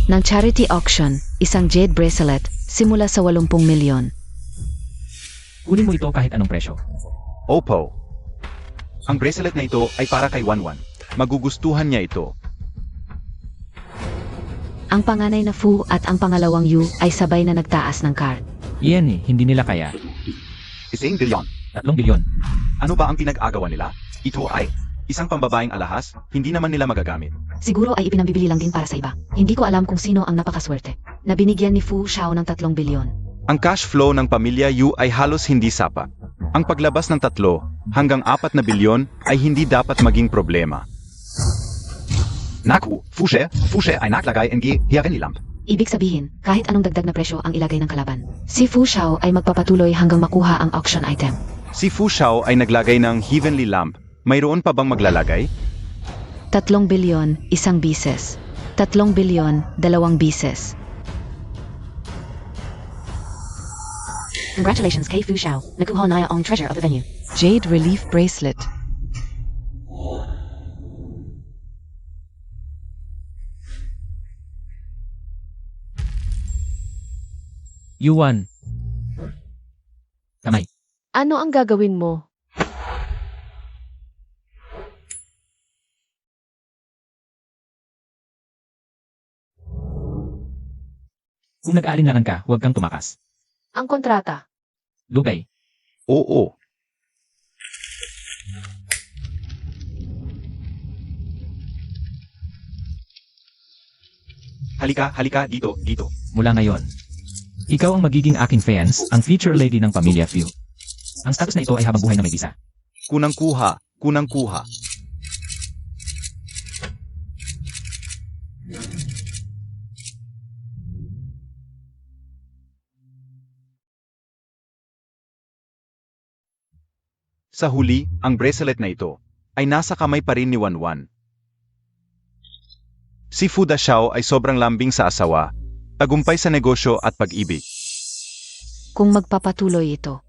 Ng charity auction, isang jade bracelet, simula sa 80 milyon. Kunin mo ito kahit anong presyo. Opo. Ang bracelet na ito ay para kay Wanwan. Magugustuhan niya ito. Ang panganay na Fu at ang pangalawang Yu ay sabay na nagtaas ng card. Iyan hindi nila kaya. 1 bilyon. 3 bilyon. Ano ba ang pinag-agawan nila? Ito ay isang pambabaeng alahas, hindi naman nila magagamit. Siguro ay ipinambibili lang din para sa iba. Hindi ko alam kung sino ang napakaswerte na binigyan ni Fu Xiao ng 3 bilyon. Ang cash flow ng pamilya Yu ay halos hindi sapat. Ang paglabas ng 3 hanggang 4 na bilyon ay hindi dapat maging problema. Naku, Fushe ay naglagay ng Hiavenly-lamp. Ibig sabihin, kahit anong dagdag na presyo ang ilagay ng kalaban, si Fu Xiao ay magpapatuloy hanggang makuha ang auction item. Si Fu Xiao ay naglagay ng Heavenly Lamp. Mayroon pa bang maglalagay? 3 bilyon, 1 bises. 3 bilyon, 2 bises. Congratulations kay Fu Xiao. Nakuha na ang treasure of the venue. Jade Relief Bracelet. Yuan. Kamay. Ano ang gagawin mo? Kung nag-aalinlangan ka, huwag kang tumakas. Ang kontrata. Lugay. Oo. Halika, dito. Mula ngayon. Ikaw ang magiging aking fans, ang future lady ng Pamilya Few. Ang status na ito ay habang buhay na may visa. Kunang-kuha. Sa huli, ang bracelet na ito ay nasa kamay pa rin ni Wanwan. Si Fu Xiao ay sobrang lambing sa asawa, tagumpay sa negosyo at pag-ibig. Kung magpapatuloy ito,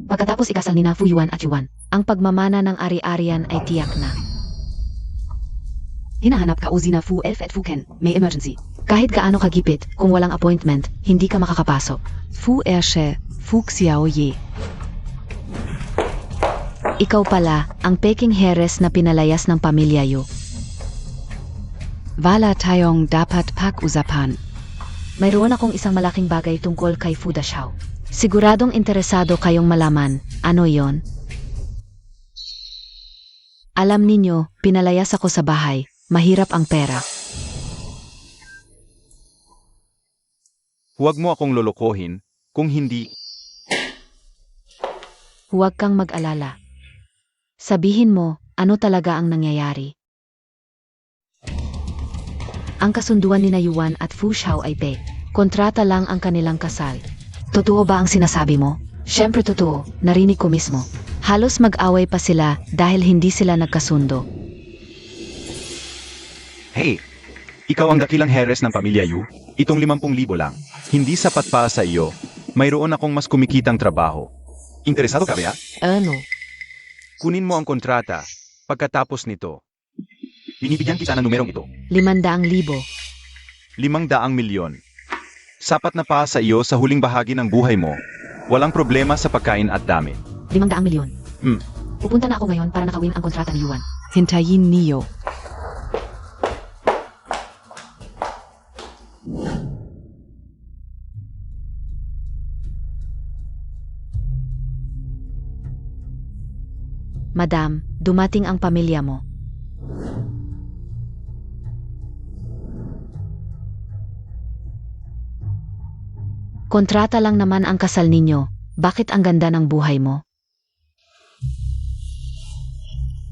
pagkatapos ikasal ni na Fu Yuan at Yuan, ang pagmamana ng ari-arian ay tiyak na. Hinahanap ka Uzi na Fu Elf at Fu Ken, may emergency. Kahit gaano kagipit, kung walang appointment, hindi ka makakapasok. Fu Ershe, Fu Xiao Ye. Ikaw pala, ang peking heres na pinalayas ng pamilya Yu. Wala tayong dapat pag-usapan. Mayroon akong isang malaking bagay tungkol kay Fu Xiao. Siguradong interesado kayong malaman, ano yon? Alam ninyo, pinalayas ako sa bahay, mahirap ang pera. Huwag mo akong lolokohin, kung hindi, Huwag kang mag-alala. Sabihin mo, ano talaga ang nangyayari? Ang kasunduan ni na Yuan at Fu Xiao ay kontrata lang ang kanilang kasal. Totoo ba ang sinasabi mo? Siyempre totoo, narinig ko mismo. Halos mag-away pa sila dahil hindi sila nagkasundo. hey, ikaw ang dakilang heres ng pamilya Yu, itong 50,000 lang. Hindi sapat pa sa iyo, mayroon akong mas kumikitang trabaho. Interesado ka ba? Ano? Kunin mo ang kontrata, pagkatapos nito. Binibigyan kita ng numerong ito. 500,000. 500 milyon. Sapat na pa sa iyo sa huling bahagi ng buhay mo. Walang problema sa pagkain at damit. 500 milyon. Hmm. Pupunta na ako ngayon para nakawin ang kontrata ni Yuan. Hintayin niyo. Madam, dumating ang pamilya mo. Kontrata lang naman ang kasal ninyo. Bakit ang ganda ng buhay mo?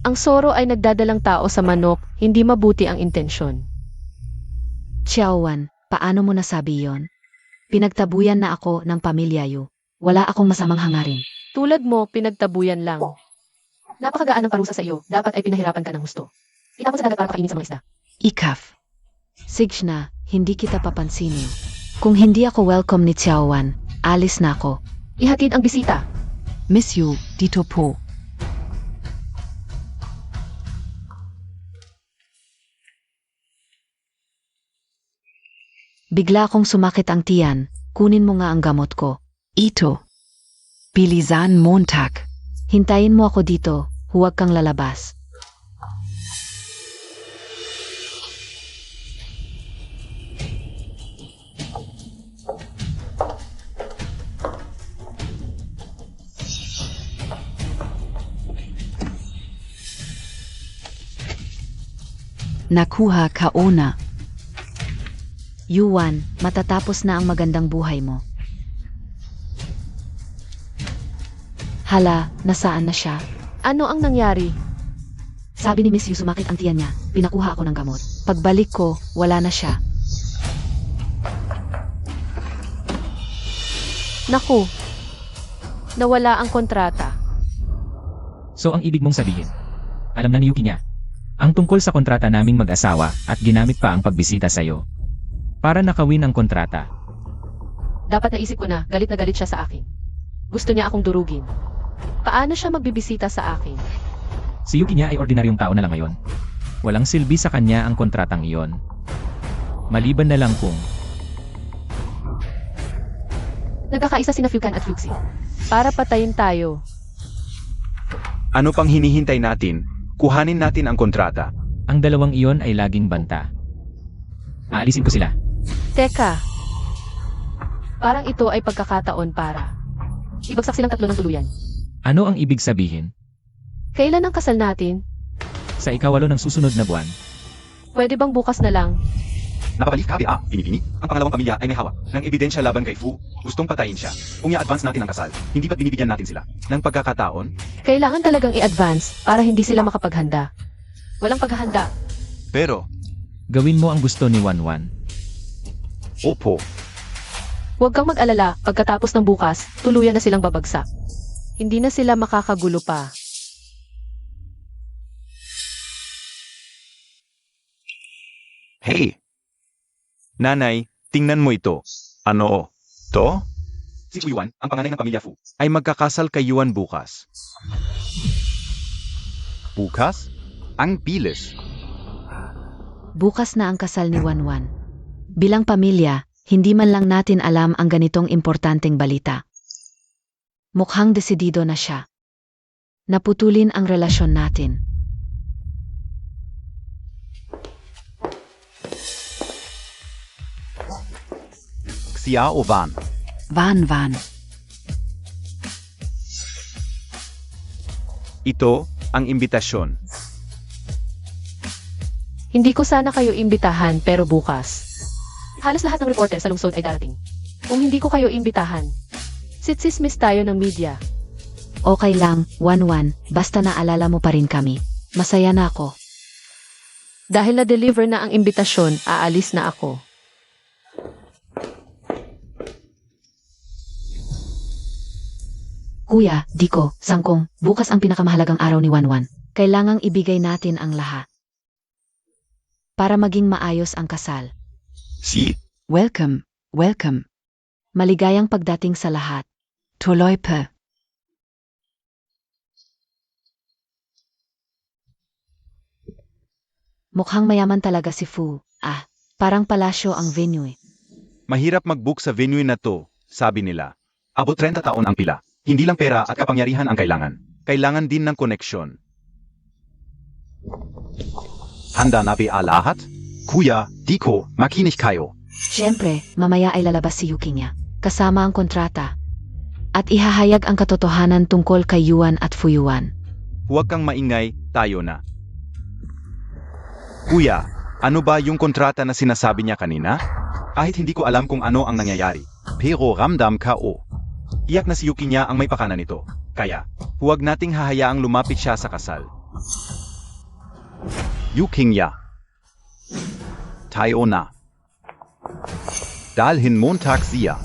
Ang Soro ay nagdadalang tao sa manok, hindi mabuti ang intensyon. Xiaowan, paano mo nasabi yon? Pinagtabuyan na ako ng pamilya Yu. Wala akong masamang hangarin. Tulad mo, pinagtabuyan lang. Napakagaan ng parusa sa iyo, dapat ay pinahirapan ka ng husto. Itapon sa dagat para pakainin sa mga isda. Ikaf. Signa, hindi kita papansinin. Kung hindi ako welcome ni Xiaowan, Alis na ako. Ihatid ang bisita. Miss you, dito po. Bigla akong sumakit ang tiyan. Kunin mo nga ang gamot ko. Ito. Bilisan Montag. Hintayin mo ako dito. Huwag kang lalabas. Nakuha ka ona. Yuan, matatapos na ang magandang buhay mo. Hala, nasaan na siya? Ano ang nangyari? Sabi ni Miss Yu sumakit ang tiyan niya. Pinakuha ako ng gamot. Pagbalik ko, wala na siya. Naku. Nawala ang kontrata. So ang ibig mong sabihin, alam na ni Yuki niya, ang tungkol sa kontrata naming mag-asawa at ginamit pa ang pagbisita sa'yo. Para nakawin ang kontrata. Dapat naisip ko na galit siya sa akin. Gusto niya akong durugin. Paano siya magbibisita sa akin? Si Yuki niya ay ordinaryong tao na lang ngayon. Walang silbi sa kanya ang kontratang iyon. Maliban na lang kung Nagkakaisa sina Fukan at Fuxi. Para patayin tayo. Ano pang hinihintay natin? Kuhanin natin ang kontrata. ang dalawang iyon ay laging banta. Aalisin ko sila. Teka. Parang ito ay pagkakataon para ibagsak silang tatlo ng tuluyan. Ano ang ibig sabihin? Kailan ang kasal natin? Sa ikawalo ng susunod na buwan, Pwede bang bukas na lang? Napabalik kabila, pinipini. Ang pangalawang pamilya ay may hawak ng ebidensya laban kay Fu. Gustong patayin siya. Kung i-advance natin ang kasal, hindi ba't binibigyan natin sila ng pagkakataon? Kailangan talagang i-advance para hindi sila makapaghanda. Walang paghahanda. Pero, gawin mo ang gusto ni Wanwan. opo, Huwag kang mag-alala, pagkatapos ng bukas, tuluyan na silang babagsak. Hindi na sila makakagulo pa. hey! Nanay, tingnan mo ito. Ano? To? Si Yuan, ang panganay ng pamilya Fu, ay magkakasal kay Yuan bukas. Bukas? Ang bilis. Bukas na ang kasal ni Wanwan. Bilang pamilya, hindi man lang natin alam ang ganitong importanteng balita. Mukhang desidido na siya. Naputulin ang relasyon natin. Xia o Van? Van. Ito ang imbitasyon. Hindi ko sana kayo imbitahan pero bukas. Halos lahat ng reporter sa lungsod ay darating. Kung hindi ko kayo imbitahan, sitsismis tayo ng media. Okay lang, Wanwan, basta naalala mo pa rin kami. Masaya na ako. Dahil na-deliver na ang imbitasyon, aalis na ako. Kuya, Diko, Sangkong, bukas ang pinakamahalagang araw ni Wanwan. Kailangang ibigay natin ang lahat. Para maging maayos ang kasal. Si Welcome. Maligayang pagdating sa lahat. Tuloy pa. Mukhang mayaman talaga si Fu. Parang palasyo ang venue. mahirap mag-book sa venue na to, sabi nila. Abot 30 taon ang pila. Hindi lang pera at kapangyarihan ang kailangan. Kailangan din ng koneksyon. Handa na ba lahat? Kuya, Diko, makinig kayo. Siyempre, mamaya ay lalabas si Yuki niya. Kasama ang kontrata. At ihahayag ang katotohanan tungkol kay Yuan at Fuyuan. Huwag kang maingay, tayo na. Kuya, ano ba yung kontrata na sinasabi niya kanina? Kahit hindi ko alam kung ano ang nangyayari. Pero ramdam ka o. Iyak na si Yuki niya ang may pakana nito. Kaya, huwag nating hahayaang lumapit siya sa kasal. Yuki niya. Tayo na. Dalhin Montag siya.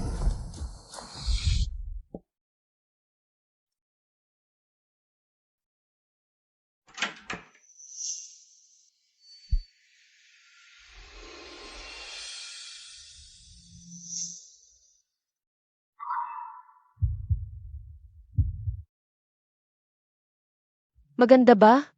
Maganda ba?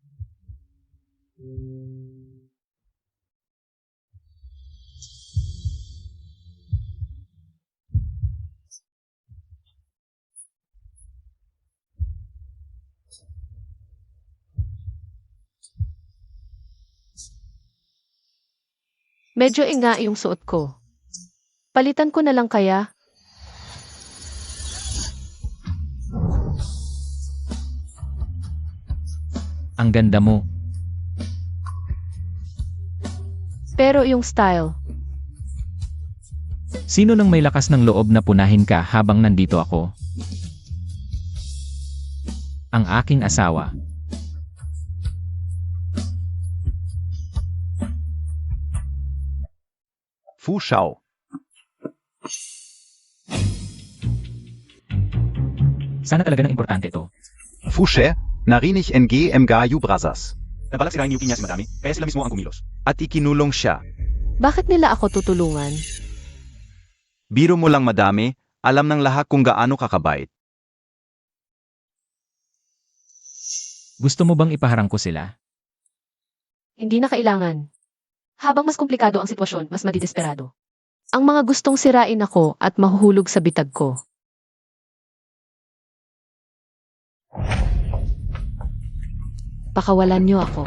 Medyo inga yung suot ko. Palitan ko na lang kaya? Ang ganda mo. Pero yung style, Sino nang may lakas ng loob na punahin ka habang nandito ako? Ang aking asawa. Fu Shao. Sana talaga ng importante ito. Fu She, narinig NG Mgayu Brazas. Nabalak sirain yung pinya si Madami, kaya sila mismo ang kumilos. At ikinulong siya. bakit nila ako tutulungan? Biro mo lang madami, alam ng lahat kung gaano kakabait. Gusto mo bang ipaharang ko sila? Hindi na kailangan. Habang mas komplikado ang sitwasyon, mas madidesperado. Ang mga gustong sirain ako at mahuhulog sa bitag ko. Pakawalan niyo ako.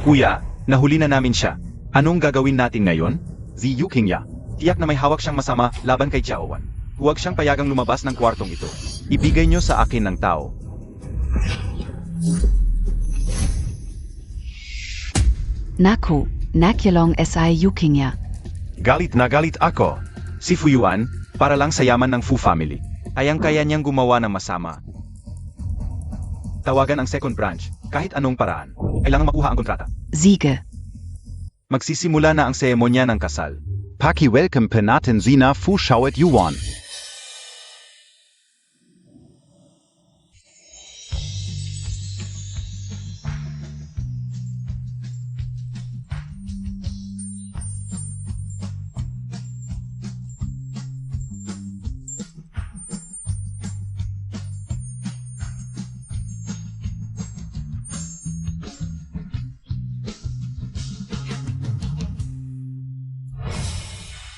Kuya, nahuli na namin siya. Anong gagawin natin ngayon? Zi Yuqingya. Tiyak na may hawak siyang masama laban kay Jiaowan. Huwag siyang payagang lumabas ng kwartong ito. Ibigay niyo sa akin ng tao. Naku, Nakyalong SI Yukinya. Galit na galit ako. Si Fu Yuan, para lang sa yaman ng Fu family. Kayang-kaya niyang gumawa ng masama. Tawagan ang second branch, kahit anong paraan. Kailangan makuha ang kontrata. Siege. Magsisimula na ang seremonya ng kasal. Paki-welcome pa natin Zina Fu Shao at Yuan.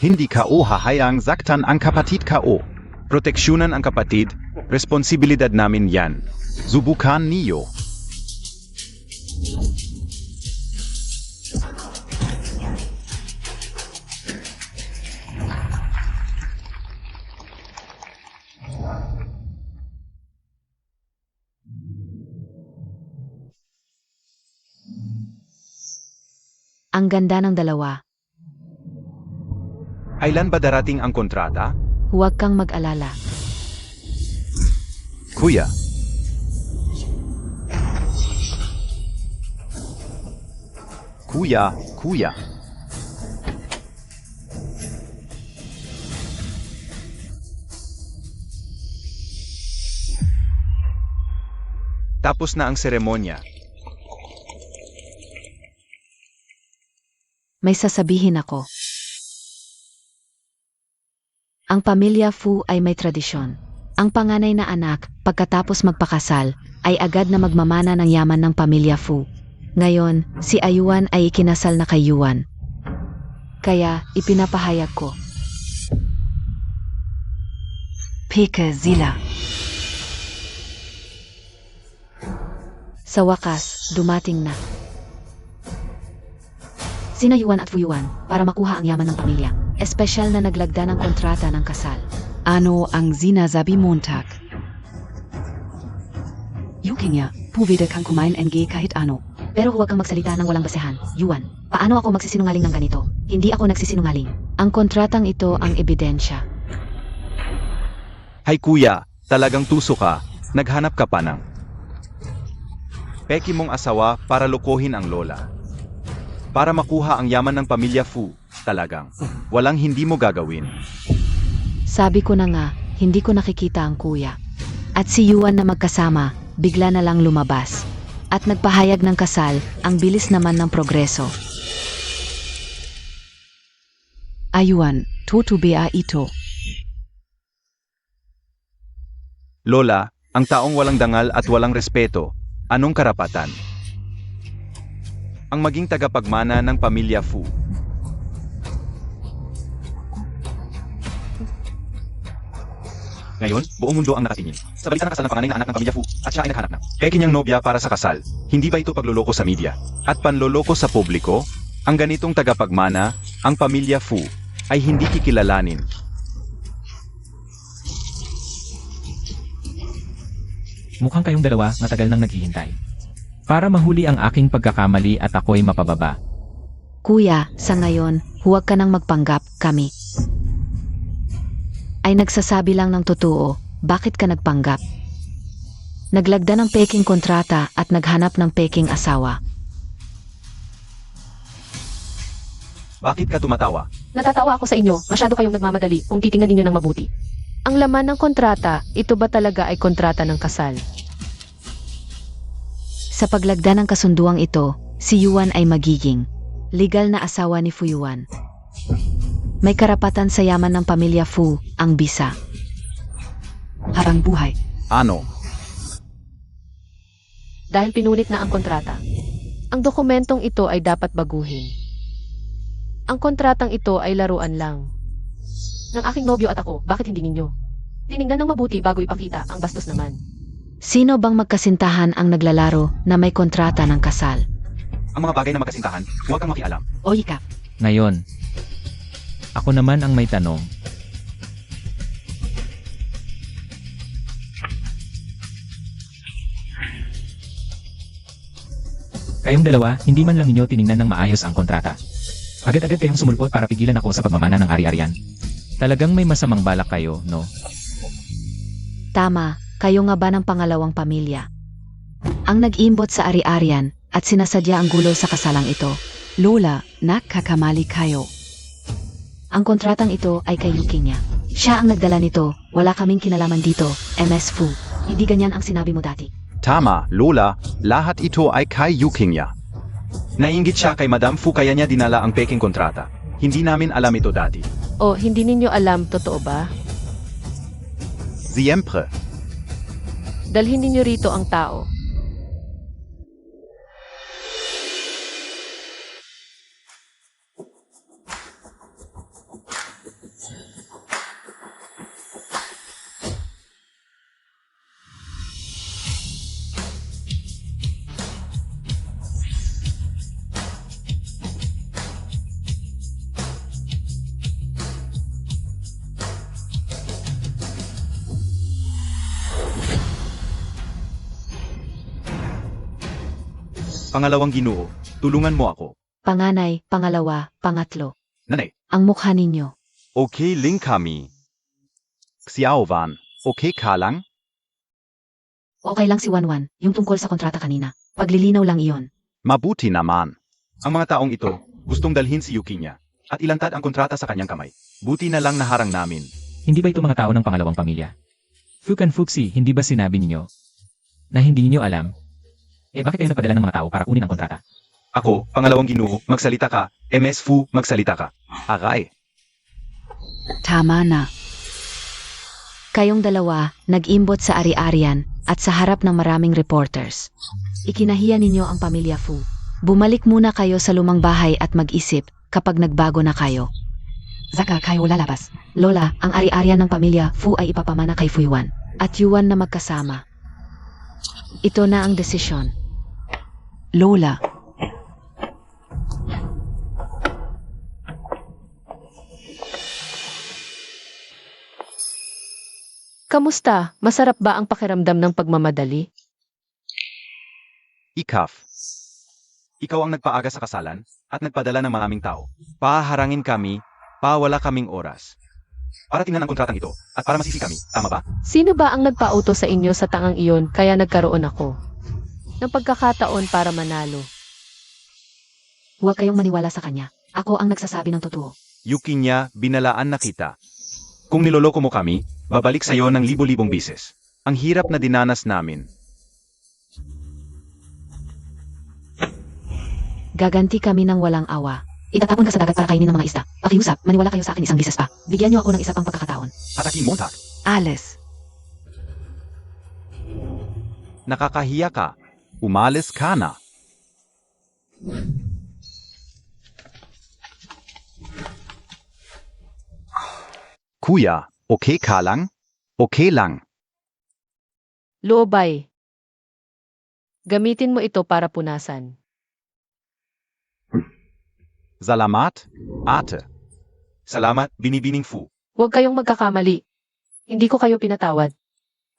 Hindi ka o hahayang saktan ang kapatid ka o. Proteksyonan ang kapatid, responsibilidad namin yan. Subukan niyo. Ang ganda ng dalawa. Kailan ba darating ang kontrata? Huwag kang mag-alala. Kuya. Kuya. Tapos na ang seremonya. May sasabihin ako. Ang pamilya Fu ay may tradisyon. Ang panganay na anak, pagkatapos magpakasal, ay agad na magmamana ng yaman ng pamilya Fu. Ngayon, si Ayuan ay ikinasal na kay Yuan. Kaya, ipinapahayag ko. Peke Zila. Sa wakas, dumating na. Sina Yuan at Fu Yuan para makuha ang yaman ng pamilya. Espesyal na naglagda ng kontrata ng kasal. Ano ang sinasabi Montag? Yukinya, pwede kang kumain NG kahit ano. Pero huwag kang magsalita ng walang basehan. Yuan, paano ako magsisinungaling ng ganito? Hindi ako nagsisinungaling. Ang kontratang ito ang ebidensya. Hay kuya, talagang tuso ka. Naghanap ka pa ng peki mong asawa para lokohin ang lola. Para makuha ang yaman ng pamilya Fu, talagang walang hindi mo gagawin. Sabi ko na nga, hindi ko nakikita ang kuya. At si Yuan na magkasama, bigla na lang lumabas. At nagpahayag ng kasal, ang bilis naman ng progreso. Ayuan, Toto Bea Ito. Lola, ang taong walang dangal at walang respeto, anong karapatan? Ang maging tagapagmana ng pamilya Fu. Ngayon, buong mundo ang nakatingin. Sa balita ng kasal ng panganay na anak ng pamilya Fu, at siya ay naghanap ng peke niyang nobya para sa kasal. Hindi ba ito pagloloko sa media? At panloloko sa publiko? Ang ganitong tagapagmana, ang pamilya Fu, ay hindi kikilalanin. Mukhang kayong dalawa matagal nang naghihintay. Para mahuli ang aking pagkakamali at ako'y mapababa. Kuya, sa ngayon, huwag ka nang magpanggap, kami. Ay nagsasabi lang ng totoo, bakit ka nagpanggap? Naglagda ng peking kontrata at naghanap ng peking asawa. Bakit ka tumatawa? Natatawa ako sa inyo, masyado kayong nagmamadali kung titingnan ninyo ng mabuti. Ang laman ng kontrata, ito ba talaga ay kontrata ng kasal? Sa paglagda ng kasunduang ito, si Yuan ay magiging legal na asawa ni Fu Yuan. May karapatan sa yaman ng pamilya Fu, ang bisa. Harang buhay. Ano? Dahil pinulit na ang kontrata. Ang dokumentong ito ay dapat baguhin. Ang kontratang ito ay laruan lang. Ng aking nobyo at ako, bakit hindi ninyo? Tiningnan ng mabuti bago ipakita ang bastos naman. Sino bang magkasintahan ang naglalaro na may kontrata ng kasal? Ang mga bagay na magkasintahan, huwag kang makialam. O ika. Ngayon, ako naman ang may tanong. Kayong dalawa, hindi man lang ninyo tiningnan ng maayos ang kontrata. Agad-agad kayong sumulpot para pigilan ako sa pagmamana ng ari-arian. Talagang may masamang balak kayo, no? Tama, kayo nga ba ng pangalawang pamilya? Ang nag-imbot sa ari-arian at sinasadya ang gulo sa kasalang ito. Lola, nagkakamali kayo. Ang kontratang ito ay kay Yuki niya. Siya ang nagdala nito, wala kaming kinalaman dito, MS Fu. Hindi ganyan ang sinabi mo dati. Tama, Lola, lahat ito ay kay Yuking niya. Nainggit siya kay Madam Fu kaya niya dinala ang peking kontrata. Hindi namin alam ito dati. O, hindi ninyo alam, totoo ba? Siempre. Dalhin ninyo rito ang tao. Pangalawang Ginoo, tulungan mo ako. Panganay, pangalawa, pangatlo. Nanay, Ang mukha ninyo. okay ling kami. Xiao Van, okay ka lang? Okay lang si Wanwan, yung tungkol sa kontrata kanina. Paglilinaw lang iyon. Mabuti naman. Ang mga taong ito, gustong dalhin si Yuki niya. At ilantad ang kontrata sa kanyang kamay. Buti na lang naharang namin. Hindi ba ito mga tao ng pangalawang pamilya? Fukan Fuxi, hindi ba sinabi ninyo na hindi ninyo alam? Bakit kayo nagpadala ng mga tao para kunin ang kontrata? Ako, pangalawang Ginoo, magsalita ka. MS Fu, magsalita ka. Aray. Tama na. Kayong dalawa, nag-imbot sa ari-arian at sa harap ng maraming reporters. Ikinahiya ninyo ang pamilya Fu. Bumalik muna kayo sa lumang bahay at mag-isip kapag nagbago na kayo. Zaka kayo lalabas. Lola, ang ari-arian ng pamilya Fu ay ipapamana kay Fu Yuan at Yuan na magkasama. Ito na ang desisyon. Lola, Kamusta? Masarap ba ang pakiramdam ng pagmamadali? Ikaf. Ikaw ang nagpaaga sa kasalan at nagpadala ng maraming tao. Paharangin kami, wala kaming oras. Para tingnan ang kontratang ito at para masisi kami, tama ba? Sino ba ang nagpauto sa inyo sa tangang iyon kaya nagkaroon ako ng pagkakataon para manalo? Huwag kayong maniwala sa kanya. Ako ang nagsasabi ng totoo. Yuki niya, binalaan na kita. Kung niloloko mo kami, babalik sa'yo ng libo-libong bises. Ang hirap na dinanas namin. Gaganti kami ng walang awa. Itatapon ka sa dagat para kainin ng mga isda. Pakiusap, maniwala kayo sa akin isang bisis pa. Bigyan niyo ako ng isa pang pagkakataon. Atakin Montag. Alles. Nakakahiya ka. Umalis ka na. Kuya, okay ka lang? Okay lang. Loobay. Gamitin mo ito para punasan. Salamat, ate. Salamat, binibining fu. Huwag kayong magkakamali. Hindi ko kayo pinatawad.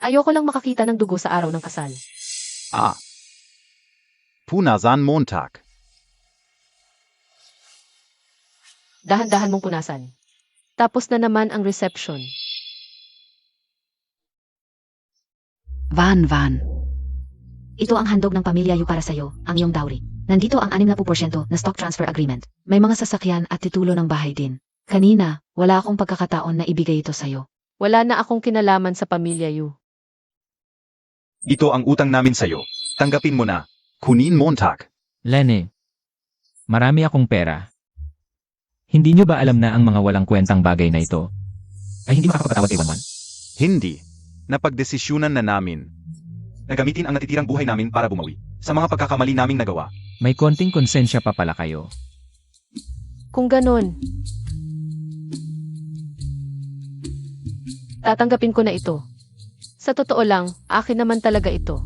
Ayoko lang makakita ng dugo sa araw ng kasal. Ah. Punasan Montag. Dahan-dahan mong punasan. Tapos na naman ang reception. Van. Ito ang handog ng pamilya Yu para sa'yo, ang iyong dowry. Nandito ang 60% na stock transfer agreement. May mga sasakyan at titulo ng bahay din. Kanina, wala akong pagkakataon na ibigay ito sa'yo. Wala na akong kinalaman sa pamilya Yu. Ito ang utang namin sa'yo. Tanggapin mo na. Kunin Montag. Lene, marami akong pera. Hindi nyo ba alam na ang mga walang kwentang bagay na ito ay hindi makakapatawad kay Wanwan? Hindi. Napagdesisyonan na namin. Nagamitin ang natitirang buhay namin para bumawi sa mga pagkakamali naming nagawa. May konting konsensya pa pala kayo. Kung ganon, tatanggapin ko na ito. Sa totoo lang, akin naman talaga ito.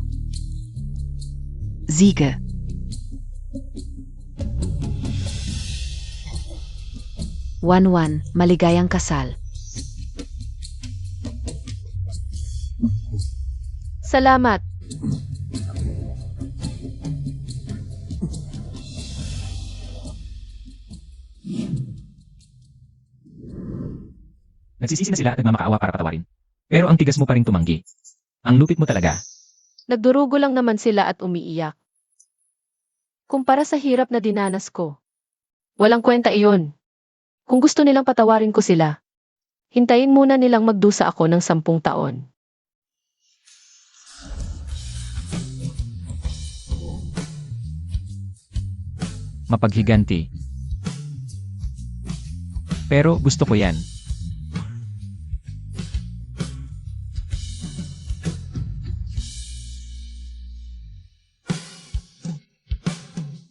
Siege. Wanwan, maligayang kasal. Salamat. Nagsisisi na sila at nagmamakaawa para patawarin. Pero ang tigas mo pa rin tumanggi. Ang lupit mo talaga. Nagdurugo lang naman sila at umiiyak. Kumpara sa hirap na dinanas ko. Walang kwenta iyon. Kung gusto nilang patawarin ko sila, hintayin muna nilang magdusa ako ng 10 taon. Mapaghiganti. Pero gusto ko yan.